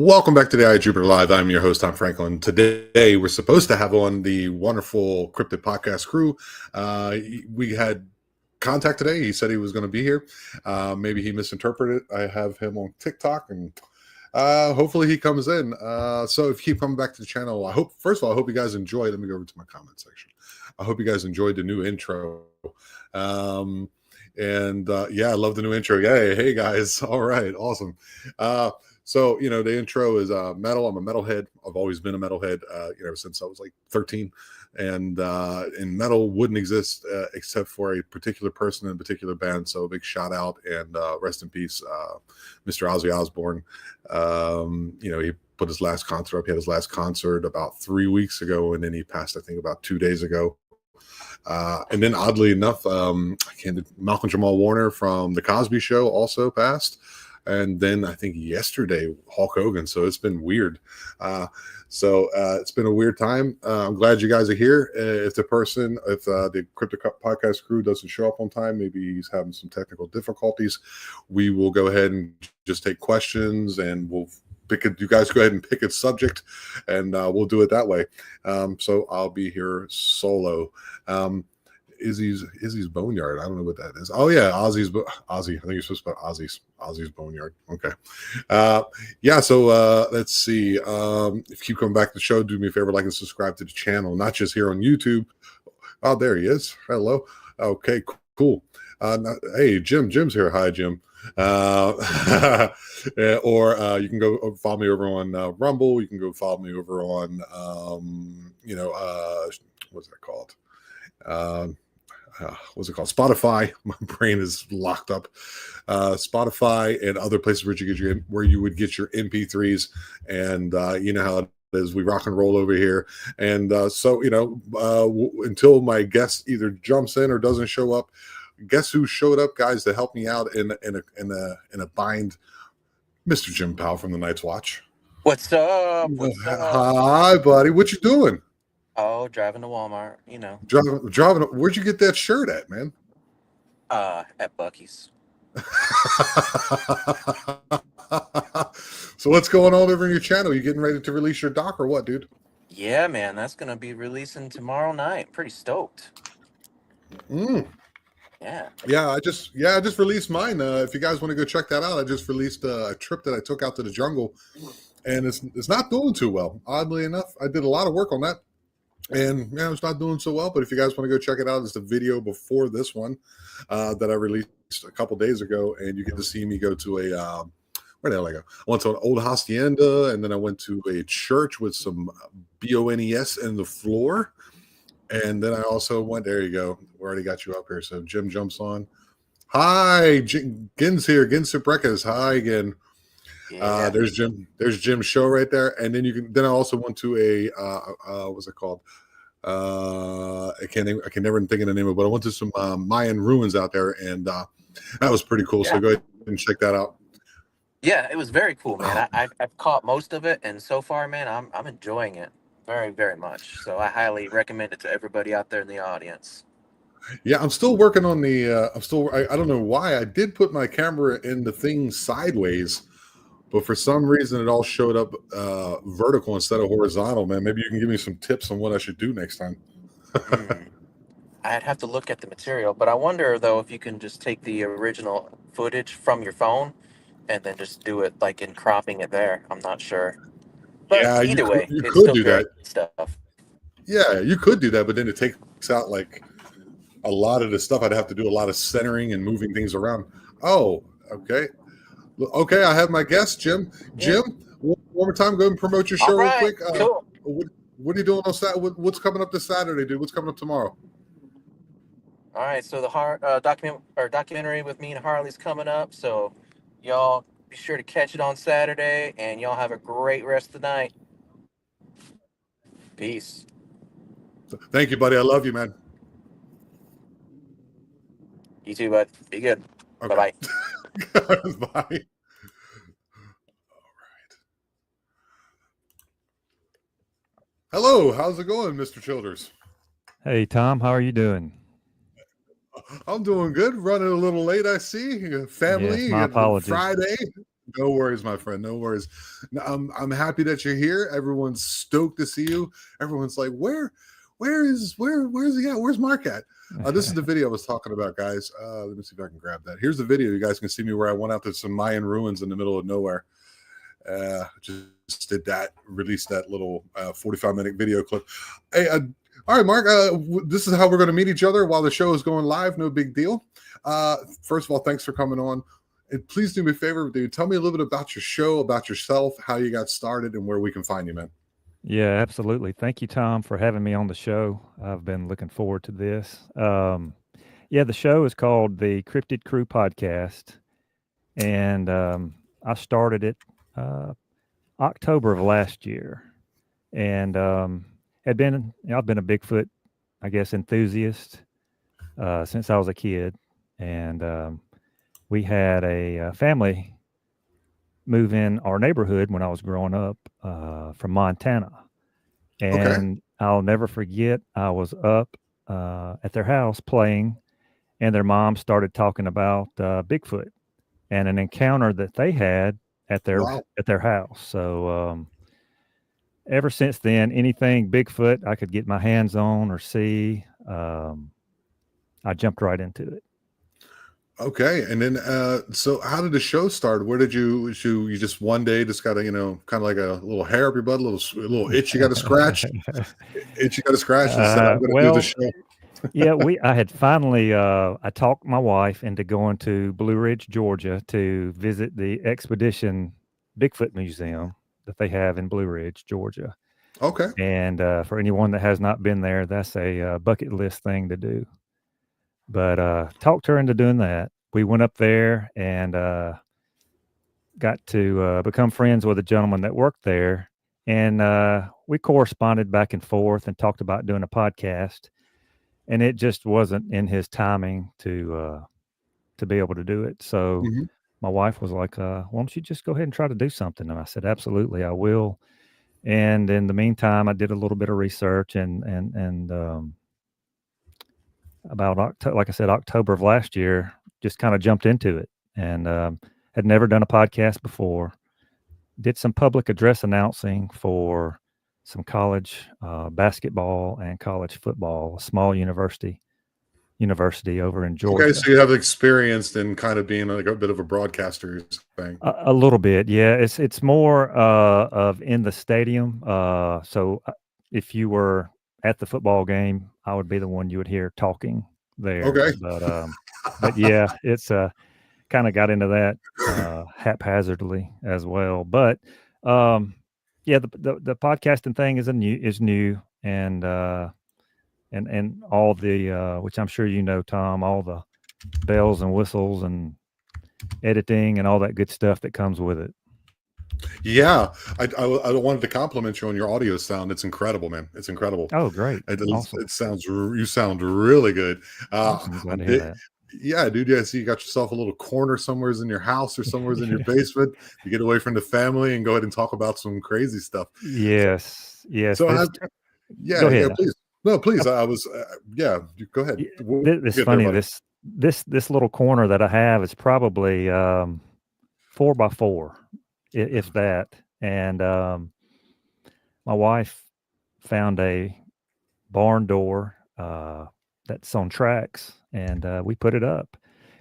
Welcome back to the Eye of Jupiter Live. I'm your host, Tom Franklin. Today, we're supposed to have on the wonderful Cryptid Podcast crew. We had contact today. He said he was going to be here. Maybe he misinterpreted. I have him on TikTok, and hopefully he comes in. So if you keep coming back to the channel, first of all, I hope you guys enjoy. Let me go over to my comment section. I hope you guys enjoyed the new intro. I love the new intro. Hey guys. All right. Awesome. So, the intro is metal. I'm a metalhead. I've always been a metalhead, ever since I was like 13. And metal wouldn't exist except for a particular person in a particular band. So a big shout out and rest in peace, Mr. Ozzy Osbourne. He put his last concert up. He had his last concert about 3 weeks ago, and then he passed, I think, about 2 days ago. And then oddly enough, Malcolm Jamal Warner from The Cosby Show also passed. And then I think yesterday, Hulk Hogan. So it's been weird. It's been a weird time. I'm glad you guys are here. If the Cryptid Podcast crew doesn't show up on time, maybe he's having some technical difficulties, we will go ahead and just take questions, and we'll pick it. You guys go ahead and pick a subject, and we'll do it that way. So I'll be here solo. Izzy's Boneyard. I don't know what that is. Oh yeah, Ozzy. I think you're supposed to put Ozzy's Boneyard. Okay. So let's see. If you keep coming back to the show, do me a favor, like and subscribe to the channel, not just here on YouTube. Oh, there he is. Hello. Okay, cool. Hey, Jim's here. Hi, Jim. Or you can go follow me over on Rumble. You can go follow me over on what's that called? What's it called? Spotify. My brain is locked up. Spotify and other places where you would get your MP3s, and you know how it is. We rock and roll over here, and until my guest either jumps in or doesn't show up, guess who showed up, guys, to help me out in a bind? Mr. Jim Powell from the Night's Watch. What's up? Hi, buddy. What you doing? Oh, driving to Walmart, Driving. Where'd you get that shirt at, man? At Buc-ee's. So what's going on over in your channel? You getting ready to release your doc or what, dude? Yeah, man, that's gonna be releasing tomorrow night. Pretty stoked. Yeah. I just released mine. If you guys want to go check that out, I just released a trip that I took out to the jungle, and it's not doing too well. Oddly enough, I did a lot of work on that. And it's not doing so well. But if you guys want to go check it out, it's the video before this one that I released a couple days ago, and you get to see me go to where the hell I go? I went to an old hacienda, and then I went to a church with some BONES in the floor, and then I also went. There you go. We already got you up here. So Jim jumps on. Hi, Gin's here. Gin Subrekas. Hi again. Yeah. There's Jim's show right there, and then I also went to a what's it called? I can never think of the name of it, but I went to some Mayan ruins out there, and that was pretty cool. Yeah. So go ahead and check that out. Yeah, it was very cool, man. I've caught most of it, and so far, man, I'm enjoying it very, very much. So I highly recommend it to everybody out there in the audience. Yeah, I'm still working on the. I don't know why I did put my camera in the thing sideways. But for some reason, it all showed up vertical instead of horizontal, man. Maybe you can give me some tips on what I should do next time. I'd have to look at the material. But I wonder, though, if you can just take the original footage from your phone and then just do it like in cropping it there. I'm not sure. But yeah, either way, you could do that stuff. Yeah, you could do that, but then it takes out like a lot of the stuff. I'd have to do a lot of centering and moving things around. Oh, okay. Okay, I have my guest, Jim. Jim, one more time, go ahead and promote your show real quick. Cool. What are you doing on Saturday? What's coming up this Saturday, dude? What's coming up tomorrow? All right, so the documentary with me and Harley's coming up. So y'all be sure to catch it on Saturday, and y'all have a great rest of the night. Peace. Thank you, buddy. I love you, man. You too, bud. Be good. Okay. Bye-bye. Bye. All right. Hello, how's it going, Mr. Childers? Hey, Tom, how are you doing? I'm doing good. Running a little late, I see. Family. Yes, my apologies. Friday. No worries, my friend. No worries. I'm happy that you're here. Everyone's stoked to see you. Everyone's like, where's he at? Where's Mark at? This is the video I was talking about, guys. Let me see if I can grab that. Here's the video. You guys can see me where I went out to some Mayan ruins in the middle of nowhere. Just did that. Released that little 45-minute video clip. Hey, all right, Mark. This is how we're going to meet each other while the show is going live. No big deal. First of all, thanks for coming on. And please do me a favor, dude. Tell me a little bit about your show, about yourself, how you got started, and where we can find you, man. Yeah, absolutely. Thank you, Tom, for having me on the show. I've been looking forward to this. Yeah, the show is called the Cryptid Crew Podcast, and I started it October of last year, and I've been a Bigfoot, I guess, enthusiast since I was a kid, and we had a family move in our neighborhood when I was growing up from Montana. And I'll never forget, I was up at their house playing, and their mom started talking about Bigfoot and an encounter that they had at their house. So ever since then, anything Bigfoot I could get my hands on or see, I jumped right into it. Okay, and then so how did the show start? Where did you just one day just got a kind of like a little hair up your butt, a little itch you got to scratch, and said, I'm going to do the show. Yeah, I had finally I talked my wife into going to Blue Ridge, Georgia, to visit the Expedition Bigfoot Museum that they have in Blue Ridge, Georgia. Okay, and for anyone that has not been there, that's a bucket list thing to do. But talked her into doing that. We went up there and got to become friends with a gentleman that worked there. And we corresponded back and forth and talked about doing a podcast. And it just wasn't in his timing to be able to do it. So my wife was like, why don't you just go ahead and try to do something? And I said, absolutely, I will. And in the meantime, I did a little bit of research and about like I said, October of last year, just kind of jumped into it, and had never done a podcast before. Did some public address announcing for some college basketball and college football, a small university over in Georgia. Okay, so you have experience in kind of being like a bit of a broadcaster thing. A little bit, yeah. It's more of in the stadium. So if you were at the football game, I would be the one you would hear talking there. Okay. But yeah, it's kind of got into that haphazardly as well. But yeah, the podcasting thing is new, and all the which I'm sure you know, Tom, all the bells and whistles and editing and all that good stuff that comes with it. Yeah, I wanted to compliment you on your audio sound. It's incredible, man. It's incredible. Oh, great! Awesome. You sound really good. Awesome. I'm glad to hear that. Yeah, dude. Yeah, so you got yourself a little corner somewheres in your house or somewheres in your basement. You get away from the family and go ahead and talk about some crazy stuff. Yes. So go ahead. Yeah, please. No, please. I was. Yeah, go ahead. It's funny. This little corner that I have is probably 4x4. If that. And my wife found a barn door that's on tracks, and we put it up,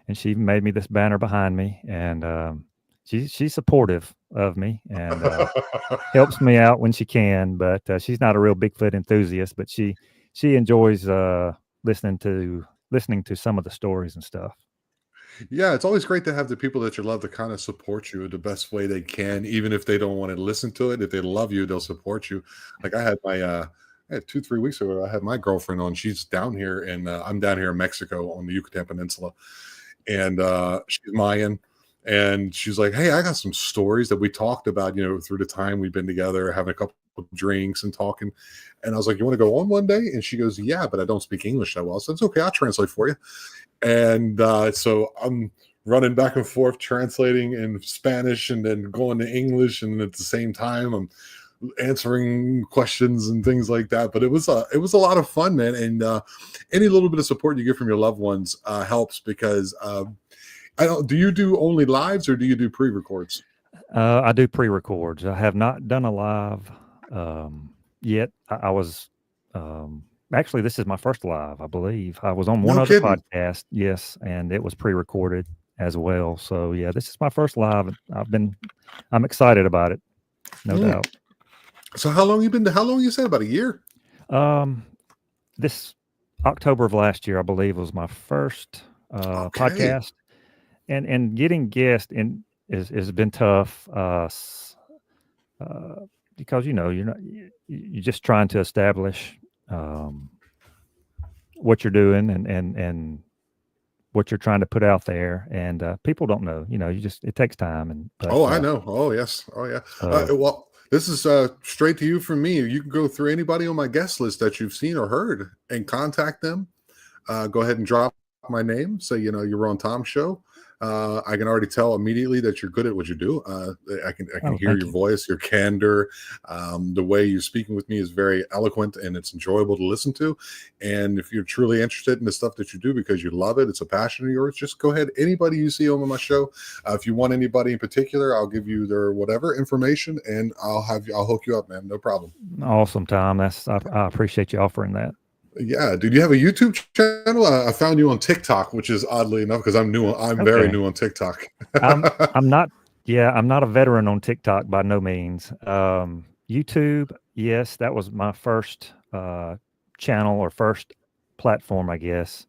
and she made me this banner behind me, and she's supportive of me and helps me out when she can, but she's not a real Bigfoot enthusiast, but she enjoys listening to some of the stories and stuff. Yeah, it's always great to have the people that you love to kind of support you the best way they can, even if they don't want to listen to it. If they love you, they'll support you. Like I had 2-3 weeks ago, I had my girlfriend on. She's down here, and I'm down here in Mexico on the Yucatan Peninsula, and she's Mayan, and she's like, "Hey, I got some stories that we talked about, through the time we've been together, having a couple of drinks and talking." And I was like, "You want to go on one day?" And she goes, "Yeah, but I don't speak English that well." So it's okay, I'll translate for you. And so I'm running back and forth, translating in Spanish and then going to English, and at the same time, I'm answering questions and things like that. But it was a lot of fun, man. And any little bit of support you get from your loved ones helps, because do you do only lives or do you do pre-records? I do pre-records. I have not done a live yet. I was actually, this is my first live, I believe. I was on one No other kidding. podcast, yes, and it was pre-recorded as well. So yeah, this is my first live. I'm excited about it, no Mm. doubt. So how long you said, about a year? This October of last year, I believe, was my first Okay. podcast, and getting guests in has been tough. Because you're just trying to establish what you're doing and what you're trying to put out there, and people don't know. It takes time, Oh, I know. Oh, yes. Oh, yeah. Well, this is straight to you from me. You can go through anybody on my guest list that you've seen or heard and contact them. Go ahead and drop my name. Say, you're on Tom's show. I can already tell immediately that you're good at what you do. I can hear thank your you. voice, your candor. The way you're speaking with me is very eloquent and it's enjoyable to listen to. And if you're truly interested in the stuff that you do because you love it, it's a passion of yours, just go ahead. Anybody you see on my show, if you want anybody in particular, I'll give you their whatever information and I'll hook you up, man. No problem. Awesome, Tom. I appreciate you offering that. Yeah, dude, you have a YouTube channel? I found you on TikTok, which is oddly enough because I'm new. I'm very new on TikTok. I'm not. Yeah, I'm not a veteran on TikTok by no means. YouTube, yes, that was my first channel or first platform, I guess,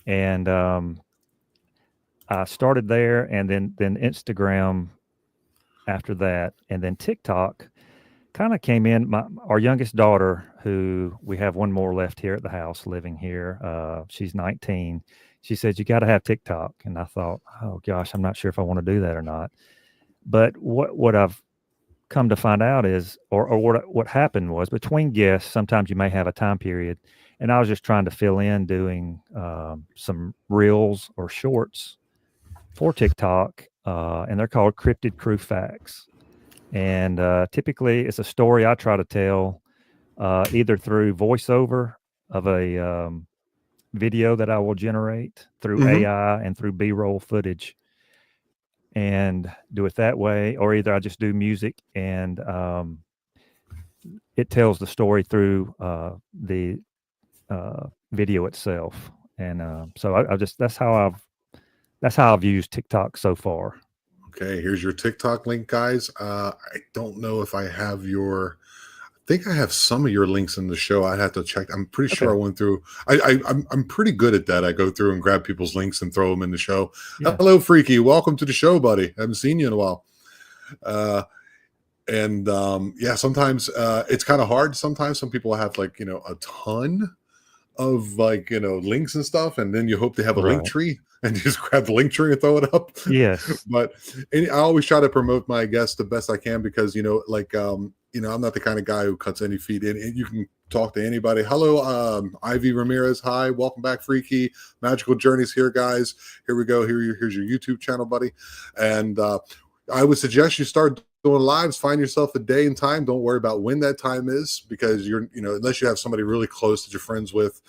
and I started there, and then Instagram after that, and then TikTok kind of came in. Our youngest daughter, who we have one more left here at the house living here, she's 19. She said, you got to have TikTok. And I thought, oh gosh, I'm not sure if I want to do that or not. But what I've come to find out is, or what happened was, between guests, sometimes you may have a time period. And I was just trying to fill in doing some reels or shorts for TikTok. And they're called Cryptid Crew Facts. And typically it's a story I try to tell either through voiceover of a video that I will generate through AI and through B-roll footage, and do it that way, or either I just do music and it tells the story through the video itself. And so that's how I've used TikTok so far. Okay, here's your TikTok link, guys. I don't know if I have I think I have some of your links in the show. I'd have to check. I'm pretty sure I went through. I'm pretty good at that. I go through and grab people's links and throw them in the show. Yeah. Hello, Freaky. Welcome to the show, buddy. I haven't seen you in a while. Yeah, sometimes it's kind of hard. Sometimes some people have a ton of links and stuff, and then you hope they have a link tree and you just grab the link tree and throw it up. Yes. But I always try to promote my guests the best I can because I'm not the kind of guy who cuts any feet in. And you can talk to anybody. Hello, Ivy Ramirez. Hi, welcome back, Freaky. Magical Journeys here, guys. Here we go. Here's your YouTube channel, buddy. And I would suggest you start doing lives. Find yourself a day and time. Don't worry about when that time is, because unless you have somebody really close that you're friends with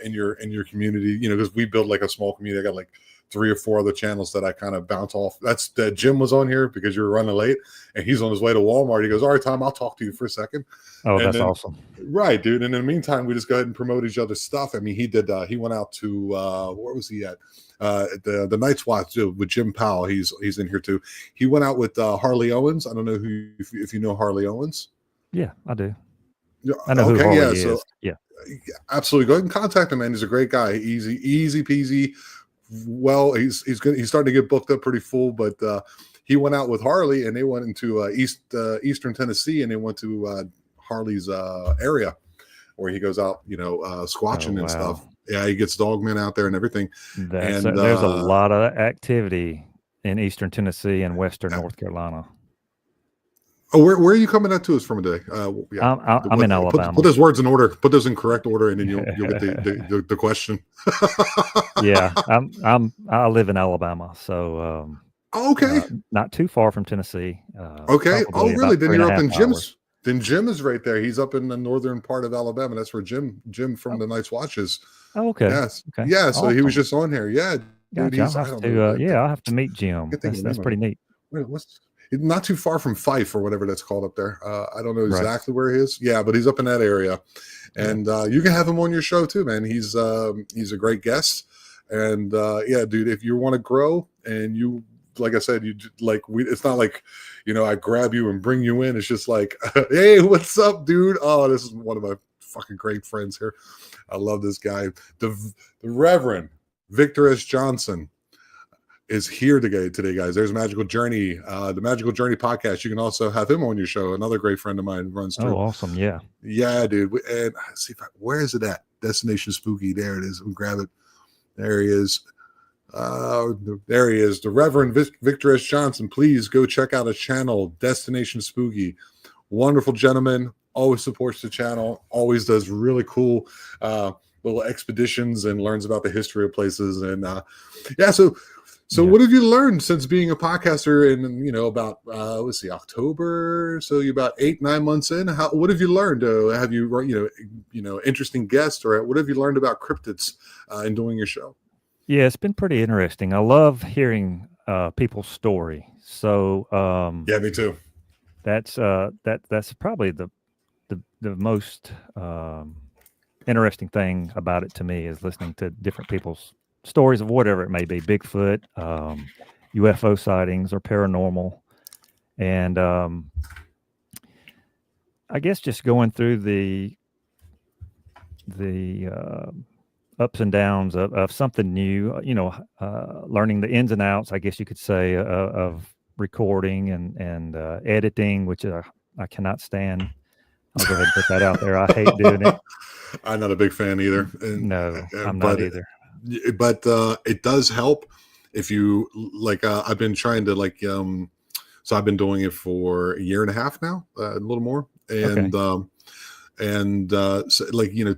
in your community, because we build like a small community. I got like 3 or 4 other channels that I kind of bounce off. That's that Jim was on here because you were running late and he's on his way to Walmart. He goes, all right, Tom, I'll talk to you for a second. Oh, and that's awesome. Right, dude. And in the meantime, we just go ahead and promote each other's stuff. I mean, he went out to, where was he at? The Night's Watch with Jim Powell. He's in here too. He went out with Harley Owens. I don't know if you know Harley Owens. Yeah, I do. I know who Harley is. So, yeah, absolutely. Go ahead and contact him, man. He's a great guy. Easy peasy. Well, he's starting to get booked up pretty full, but he went out with Harley and they went into Eastern Tennessee and they went to Harley's area where he goes out, squatching and stuff. Yeah, he gets Dogman out there and everything. There's a lot of activity in Eastern Tennessee and Western North Carolina. Oh, where are you coming out to us from today? Yeah. I'm in Alabama. Put those words in order. Put those in correct order, and then you'll get the question. Yeah, I live in Alabama, so okay, not too far from Tennessee. Okay. Oh, really? Then you're up in Jim's. Then Jim is right there. He's up in the northern part of Alabama. That's where Jim from the Night's Watch is. Oh, okay. Yes. Okay. Yeah. So he was just on here. Yeah. Dude, I'll have to meet Jim. That's pretty neat. Wait, not too far from Fife or whatever that's called up there. I don't know Right. exactly where he is. Yeah, but he's up in that area, and you can have him on your show too, man. He's a great guest, and yeah, dude, if you want to grow and you, like I said, it's not like, I grab you and bring you in. It's just like, hey, what's up, dude? Oh, this is one of my fucking great friends here. I love this guy. The Reverend Victor S. Johnson is here today, guys. There's Magical Journey, the Magical Journey podcast. You can also have him on your show. Another great friend of mine runs through. Oh, awesome. Yeah. Yeah, dude. And see where is it at? Destination Spooky. There it is. We'll grab it. There he is. There he is. The Reverend Victor S. Johnson. Please go check out his channel, Destination Spooky. Wonderful gentleman. Always supports the channel. Always does really cool little expeditions and learns about the history of places. And So what have you learned since being a podcaster in, about, let's see, October? So you're about 8-9 months in. What have you learned? Have you, interesting guests, or what have you learned about cryptids in doing your show? Yeah, it's been pretty interesting. I love hearing people's story. So yeah, me too. That's probably the most interesting thing about it to me, is listening to different people's stories of whatever it may be, Bigfoot, UFO sightings, or paranormal. And I guess just going through the ups and downs of something new, learning the ins and outs, I guess you could say, of recording and editing, which I cannot stand. I'll go ahead and put that out there. I hate doing it. I'm not a big fan either. No, I'm not either. But it does help if you I've been trying to so I've been doing it for a year and a half now, a little more, and so,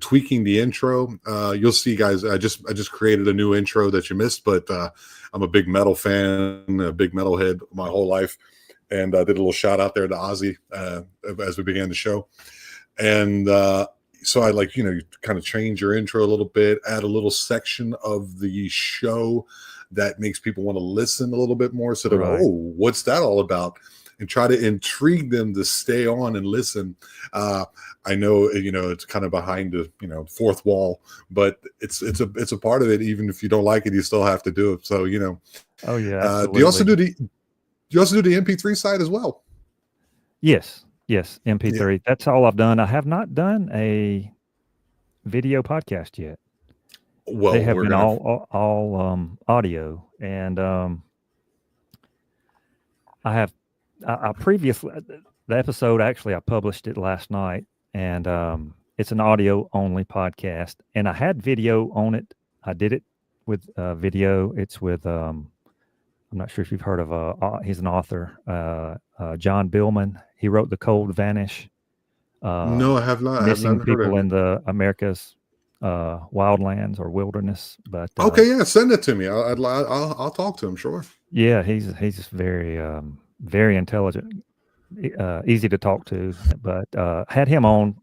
tweaking the intro. You'll see, guys. I just created a new intro that you missed, but I'm a big metal fan, a big metalhead my whole life, and I did a little shout out there to Ozzy as we began the show, and. So I you kind of change your intro a little bit, add a little section of the show that makes people want to listen a little bit more. So they're Right. oh, what's that all about? And try to intrigue them to stay on and listen. I know, it's kind of behind the, fourth wall, but it's a part of it. Even if you don't like it, you still have to do it. So, Oh yeah. Absolutely. do you also do the MP3 side as well? Yes, MP3. That's all I've done. I have not done a video podcast yet. Well, they have been all audio, and I previously, the episode, actually I published it last night, and it's an audio only podcast, and I had video on it. I did it with video. It's with I'm not sure if you've heard of he's an author, John Billman. He wrote The Cold Vanish. No, I have not. Missing people in the America's wildlands or wilderness. But okay, yeah, send it to me. I'll talk to him. Sure. Yeah, he's just very very intelligent, easy to talk to. But had him on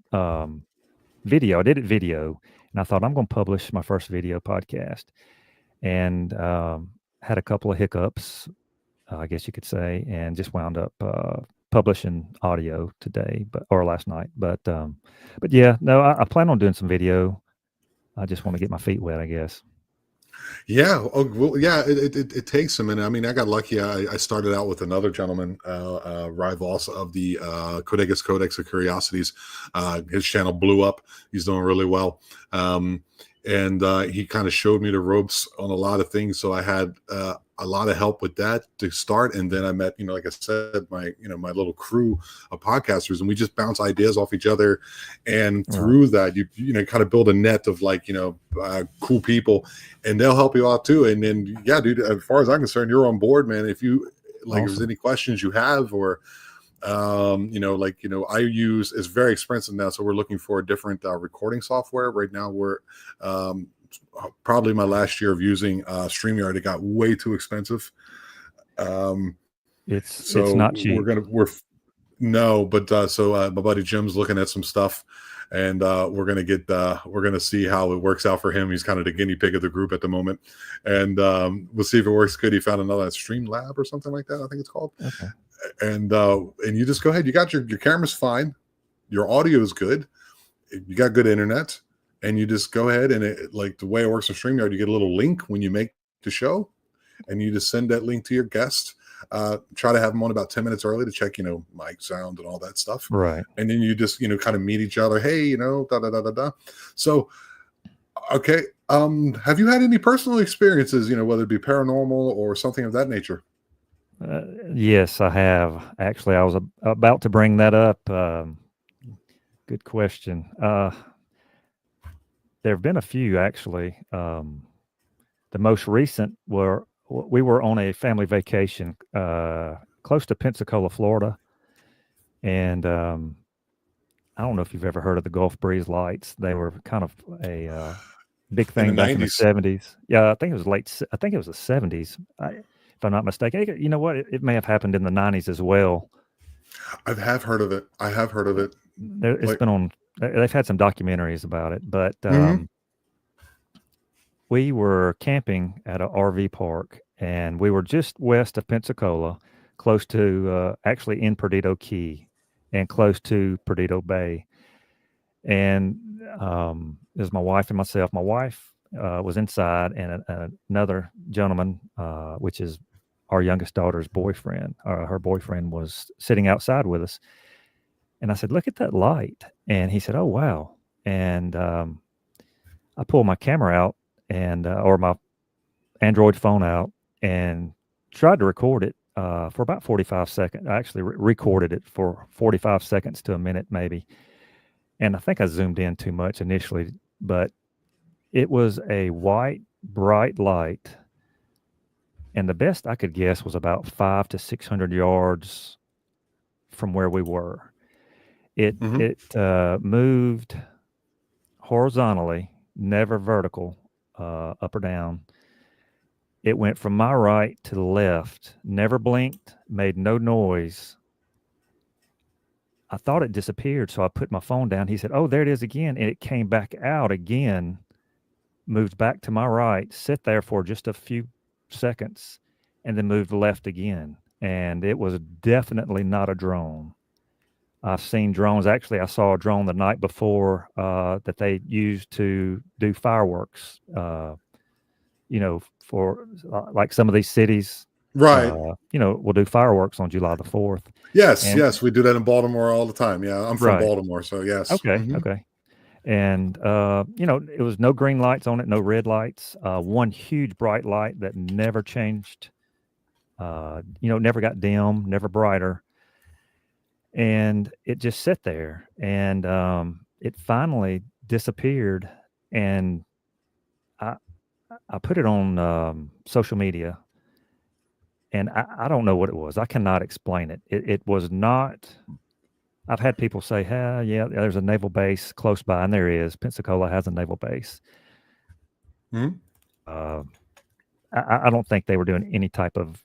video. I did it video, and I thought I'm going to publish my first video podcast, and had a couple of hiccups, I guess you could say, and just wound up publishing audio today, or last night. But yeah, no, I plan on doing some video. I just want to get my feet wet, I guess. Yeah. Oh, well, yeah. It takes a minute. I mean, I got lucky. I started out with another gentleman, Rivals of the Codex of Curiosities. His channel blew up. He's doing really well. And he kind of showed me the ropes on a lot of things. So I had a lot of help with that to start. And then I met, like I said, my little crew of podcasters, and we just bounce ideas off each other. And through that, you kind of build a net of cool people, and they'll help you out too. And then, yeah, dude, as far as I'm concerned, you're on board, man. If you awesome. If there's any questions you have, or I use, it's very expensive now, so we're looking for a different recording software right now. We're probably my last year of using StreamYard. It got way too expensive. It's not cheap. So my buddy Jim's looking at some stuff, and we're gonna see how it works out for him. He's kind of the guinea pig of the group at the moment, and we'll see if it works good. He found another Streamlab or something like that, I think it's called. Okay. and you just go ahead. You got your camera's fine, your audio is good, you got good internet, and you just go ahead and like the way it works on StreamYard, you get a little link when you make the show, and you just send that link to your guest. Try to have them on about 10 minutes early to check, mic sound and all that stuff. Right. And then you just, kind of meet each other. Hey, da da da da da. So, okay. Have you had any personal experiences, whether it be paranormal or something of that nature? Yes, I have. Actually, I was about to bring that up. Good question. There have been a few, actually. The most recent we were on a family vacation close to Pensacola, Florida. And I don't know if you've ever heard of the Gulf Breeze lights. They were kind of a big thing back in the 70s. Yeah, I think it was the 70s, if I'm not mistaken. You know what? It may have happened in the 90s as well. I have heard of it. It's been on. They've had some documentaries about it, but we were camping at an RV park, and we were just west of Pensacola, close to actually in Perdido Key, and close to Perdido Bay. And it was my wife and myself. My wife was inside, and another gentleman, which is our youngest daughter's boyfriend, her boyfriend was sitting outside with us. And I said, "Look at that light." And he said, "Oh, wow." And I pulled my camera out or my Android phone out and tried to record it for about 45 seconds. I actually recorded it for 45 seconds to a minute, maybe. And I think I zoomed in too much initially, but it was a white, bright light. And the best I could guess was about 500 to 600 yards from where we were. It moved horizontally, never vertical, up or down. It went from my right to the left, never blinked, made no noise. I thought it disappeared, so I put my phone down. He said, "Oh, there it is again." And it came back out again, moved back to my right, sit there for just a few seconds, and then moved left again. And it was definitely not a drone. I've seen drones. Actually, I saw a drone the night before that they used to do fireworks, for like some of these cities. Right. We'll do fireworks on July the 4th. Yes. We do that in Baltimore all the time. Yeah, I'm from Baltimore, so yes. Okay. And, it was no green lights on it, no red lights, one huge bright light that never changed, never got dim, never brighter. And it just sat there, and it finally disappeared. And I put it on social media, and I don't know what it was. I cannot explain it. It was not. I've had people say, "Hey, yeah, there's a naval base close by," and there is. Pensacola has a naval base. I don't think they were doing any type of,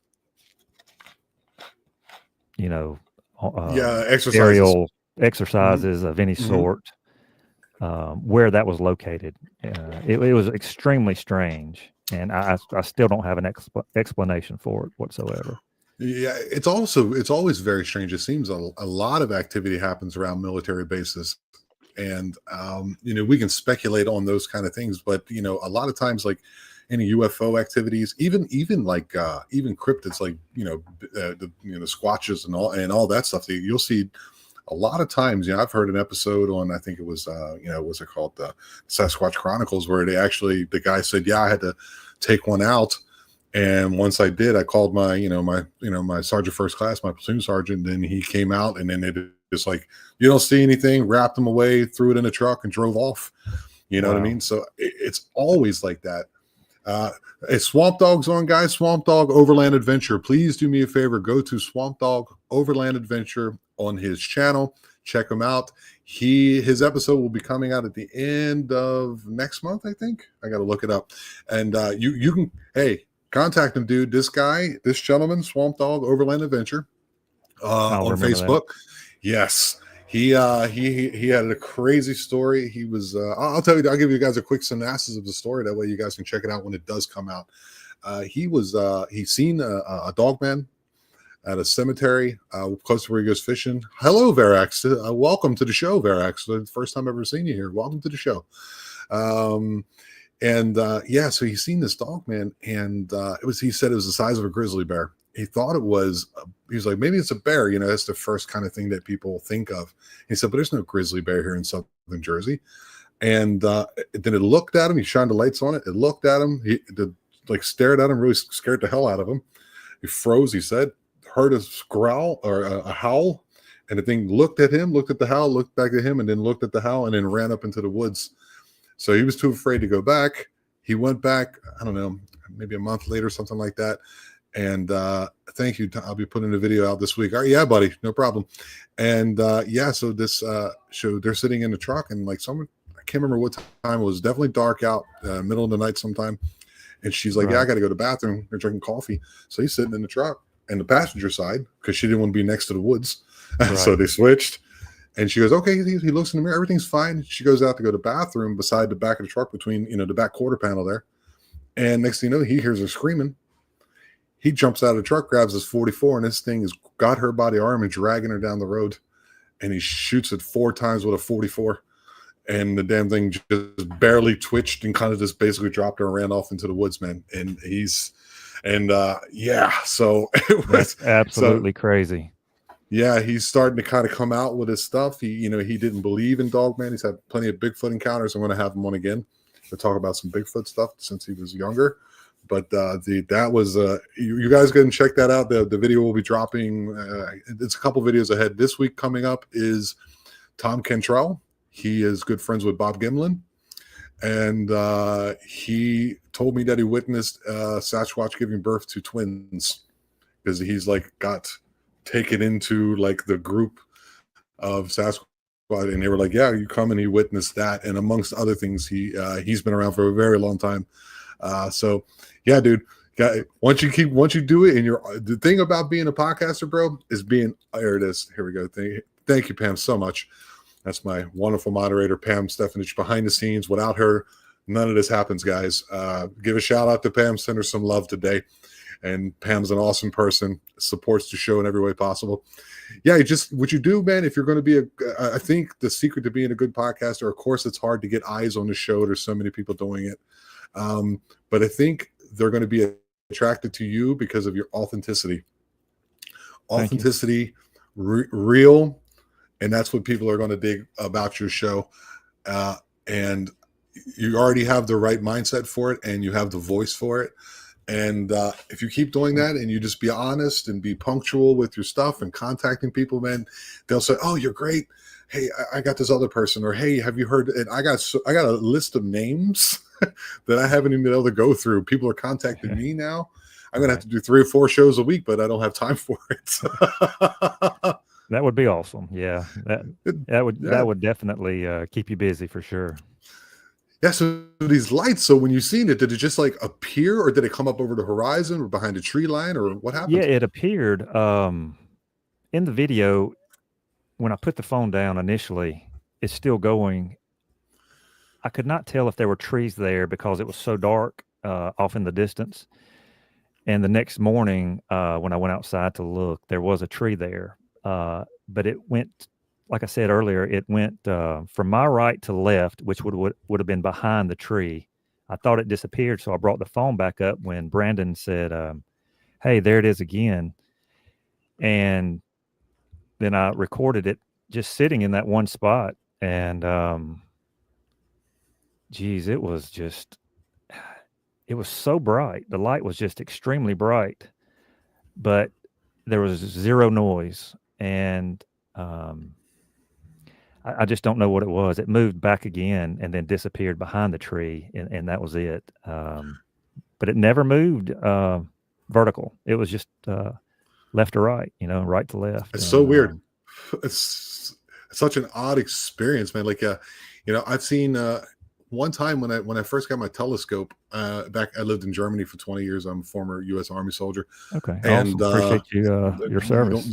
aerial exercises of any sort. Where that was located, it was extremely strange, and I still don't have an explanation for it whatsoever. Yeah, it's always very strange. It seems a lot of activity happens around military bases, and we can speculate on those kind of things, but a lot of times, like any UFO activities, even cryptids, like the squatches and all that stuff, you'll see a lot of times. I've heard an episode on, I think it was what's it called, the Sasquatch Chronicles, where the guy said, "Yeah, I had to take one out." And once I did, I called my sergeant first class, my platoon sergeant. And then he came out, and then it just like, "You don't see anything," wrapped him away, threw it in a truck, and drove off. You know what I mean? So it's always like that. Swamp Dog's on, guys. Swamp Dog Overland Adventure. Please do me a favor. Go to Swamp Dog Overland Adventure on his channel. Check him out. His episode will be coming out at the end of next month, I think. I got to look it up. And you can, contact him, dude. This gentleman, Swamp Dog Overland Adventure, on Facebook. That. Yes. He had a crazy story. He was, I'll give you guys a quick synopsis of the story. That way you guys can check it out when it does come out. He's seen a dog man. at a cemetery close to where he goes fishing. Hello, Verax. Welcome to the show, Verax. The first time I've ever seen you here. Welcome to the show. So he's seen this dog, man, and he said it was the size of a grizzly bear. He thought it was, he was like, maybe it's a bear, you know, that's the first kind of thing that people think of. He said, but there's no grizzly bear here in Southern Jersey. And then it looked at him, he shined the lights on it, it looked at him, stared at him, really scared the hell out of him. He froze, he said, heard a growl or a howl, and the thing looked at him, looked at the howl, looked back at him, and then looked at the howl, and then ran up into the woods. So he was too afraid to go back. He went back, I don't know, maybe a month later, something like that. And thank you. I'll be putting a video out this week. All right, yeah, buddy, no problem. And so this show, they're sitting in the truck, and like someone, I can't remember what time it was, definitely dark out, middle of the night sometime. And she's like, yeah, I got to go to the bathroom. They're drinking coffee. So he's sitting in the truck and the passenger side because she didn't want to be next to the woods. Right. So they switched. And she goes, okay, he looks in the mirror. Everything's fine. She goes out to go to the bathroom beside the back of the truck between, the back quarter panel there. And next thing you know, he hears her screaming. He jumps out of the truck, grabs his 44, and this thing has got her by the arm and dragging her down the road. And he shoots it 4 times with a 44. And the damn thing just barely twitched and kind of just basically dropped her and ran off into the woods, man. And so it was That's absolutely crazy. Yeah, he's starting to kind of come out with his stuff. He didn't believe in Dogman. He's had plenty of Bigfoot encounters. I'm going to have him on again to talk about some Bigfoot stuff since he was younger. But that was you guys go and check that out. The video will be dropping. It's a couple videos ahead. This week coming up is Tom Cantrell. He is good friends with Bob Gimlin, and he told me that he witnessed Sasquatch giving birth to twins because he's got taken into the group of Sasquatch, and they were like, yeah, you come, and he witnessed that, and amongst other things, he's been around for a very long time. So yeah, dude, once you do it, and the thing about being a podcaster, bro, is being, here it is, here we go. Thank you, Pam, so much. That's my wonderful moderator, Pam Stefanich, behind the scenes. Without her, none of this happens, guys. Give a shout out to Pam, send her some love today. And Pam's an awesome person, supports the show in every way possible. Yeah, what you do, man, if you're going to be I think the secret to being a good podcaster, of course, it's hard to get eyes on the show. There's so many people doing it. But I think they're going to be attracted to you because of your authenticity. Authenticity, real, and that's what people are going to dig about your show. And you already have the right mindset for it, and you have the voice for it. And if you keep doing that and you just be honest and be punctual with your stuff and contacting people, man, they'll say, oh, you're great. Hey, I got this other person, or hey, have you heard? And I got a list of names that I haven't even been able to go through. People are contacting me now. I'm going to have to do 3 or 4 shows a week, but I don't have time for it. That would be awesome. Yeah, that would definitely keep you busy for sure. Yeah, so these lights, so when you seen it, did it just appear, or did it come up over the horizon or behind a tree line, or what happened? Yeah, it appeared in the video. When I put the phone down initially, it's still going. I could not tell if there were trees there because it was so dark off in the distance. And the next morning, when I went outside to look, there was a tree there. But it went, like I said earlier, it went from my right to left, which would have been behind the tree. I thought it disappeared, so I brought the phone back up when Brandon said, hey, there it is again. And then I recorded it just sitting in that one spot. And, it was so bright. The light was just extremely bright, but there was zero noise. And I just don't know what it was. It moved back again and then disappeared behind the tree, and that was it. But it never moved vertical. It was just left to right, right to left. It's so weird. It's such an odd experience, man. I've seen one time when I first got my telescope back. I lived in Germany for 20 years. I'm a former U.S. Army soldier. Okay, and awesome. Appreciate your service.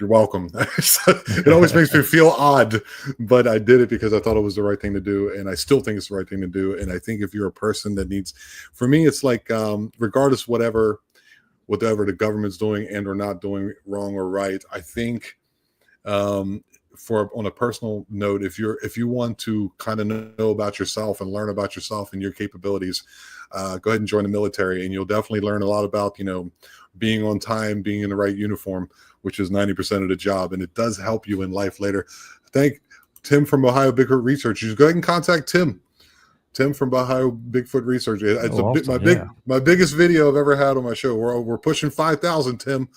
You're welcome. It always makes me feel odd, but I did it because I thought it was the right thing to do, and I still think it's the right thing to do. And I think if you're a person that needs, for me, it's regardless whatever whatever the government's doing and or not doing wrong or right. I think for on a personal note, if you want to kind of know about yourself and learn about yourself and your capabilities, go ahead and join the military, and you'll definitely learn a lot about, being on time, being in the right uniform, which is 90% of the job, and it does help you in life later. Thank Tim from Ohio Bigfoot Research. You just go ahead and contact Tim from Ohio Bigfoot Research. It's awesome. my biggest video I've ever had on my show. We're pushing 5,000, Tim.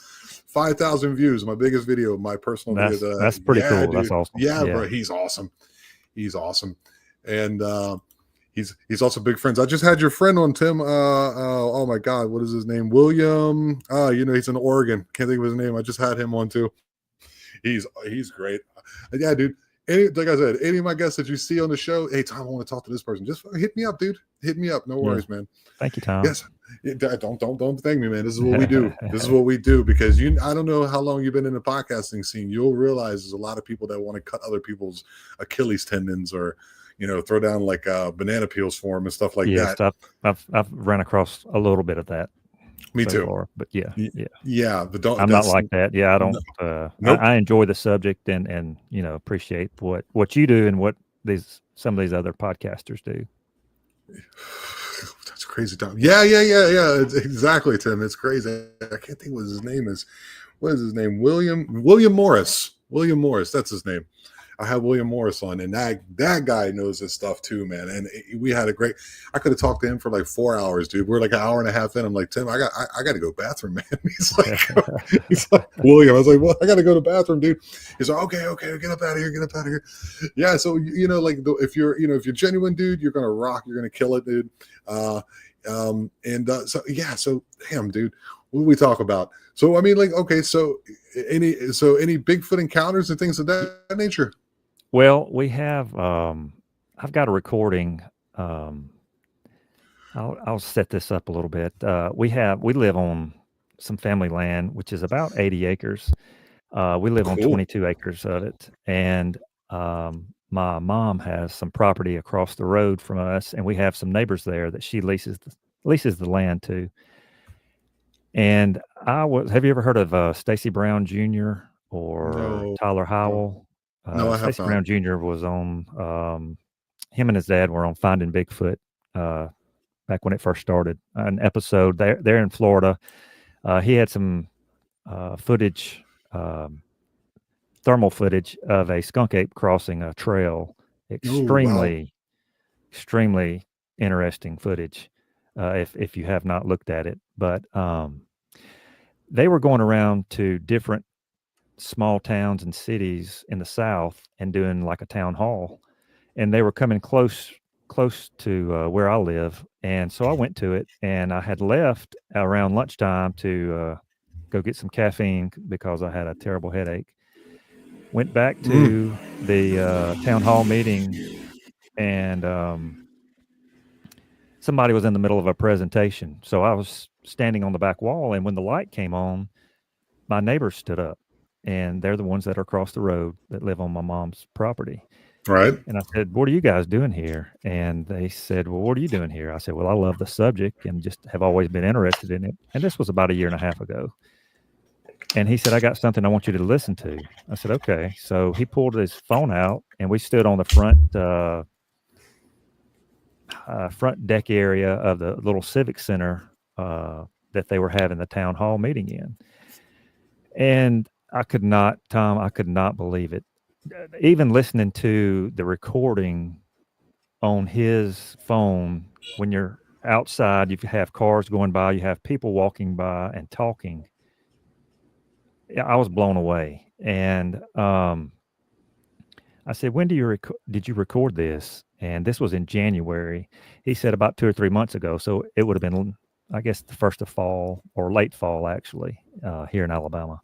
5,000 views. My biggest video, my personal video. That's pretty cool. Dude. That's awesome. Yeah, bro. He's awesome. And he's also big friends. I just had your friend on, Tim. Oh my God, what is his name? William. He's in Oregon. Can't think of his name. I just had him on too. He's great. Yeah, dude. Like I said, any of my guests that you see on the show, hey, Tom, I want to talk to this person. Just hit me up, dude. Hit me up. No worries, man. Thank you, Tom. Yes. Don't thank me, man. This is what we do. This is what we do, because I don't know how long you've been in the podcasting scene. You'll realize there's a lot of people that want to cut other people's Achilles tendons or, throw down like banana peels for them and stuff like that. I've run across a little bit of that. Me too. Far, but yeah. But I'm not like that. Yeah, I don't. Nope. I enjoy the subject and appreciate what you do and what some of these other podcasters do. That's crazy, Tom. Yeah. Exactly, Tim. It's crazy. I can't think what his name is. What is his name? William Morris. William Morris. That's his name. I have William Morris on, and that guy knows his stuff too, man. And we had I could have talked to him for like 4 hours, dude. We're like an hour and a half in. I'm like, Tim, I got to go bathroom, man. He's like, William. I was like, well, I got to go to the bathroom, dude. He's like, okay, get up out of here. Yeah. So, if you're genuine, dude, you're going to rock. You're going to kill it, dude. So damn, dude, what do we talk about? So, I mean, like, okay, so any Bigfoot encounters and things of that nature? Well, we have, I've got a recording. I'll set this up a little bit. We live on some family land, which is about 80 acres. We live on 22 acres of it. And, my mom has some property across the road from us, and we have some neighbors there that she leases the land to. And have you ever heard of Stacy Brown Jr. or Tyler Howell? No, I have Stacy Brown Jr. was on, him and his dad were on Finding Bigfoot back when it first started. An episode there in Florida. He had some footage, thermal footage of a skunk ape crossing a trail. Extremely interesting footage. If you have not looked at it, but they were going around to different small towns and cities in the South and doing like a town hall, and they were coming close to where I live, and so I went to it, and I had left around lunchtime to go get some caffeine because I had a terrible headache. Went back to the town hall meeting, and somebody was in the middle of a presentation. So I was standing on the back wall, and when the light came on, my neighbors stood up, and they're the ones that are across the road that live on my mom's property. Right. And I said, what are you guys doing here? And they said, well, what are you doing here? I said, well, I love the subject and just have always been interested in it. And this was about 1.5 years ago. And he said, I got something I want you to listen to. I said, okay. So he pulled his phone out, and we stood on the front deck area of the little civic center that they were having the town hall meeting in. And I could not believe it. Even listening to the recording on his phone, when you're outside, you have cars going by, you have people walking by and talking. I was blown away. And I said, when did you record this? And this was in January. He said about 2 or 3 months ago. So it would have been, I guess, the first of fall or late fall, actually, here in Alabama.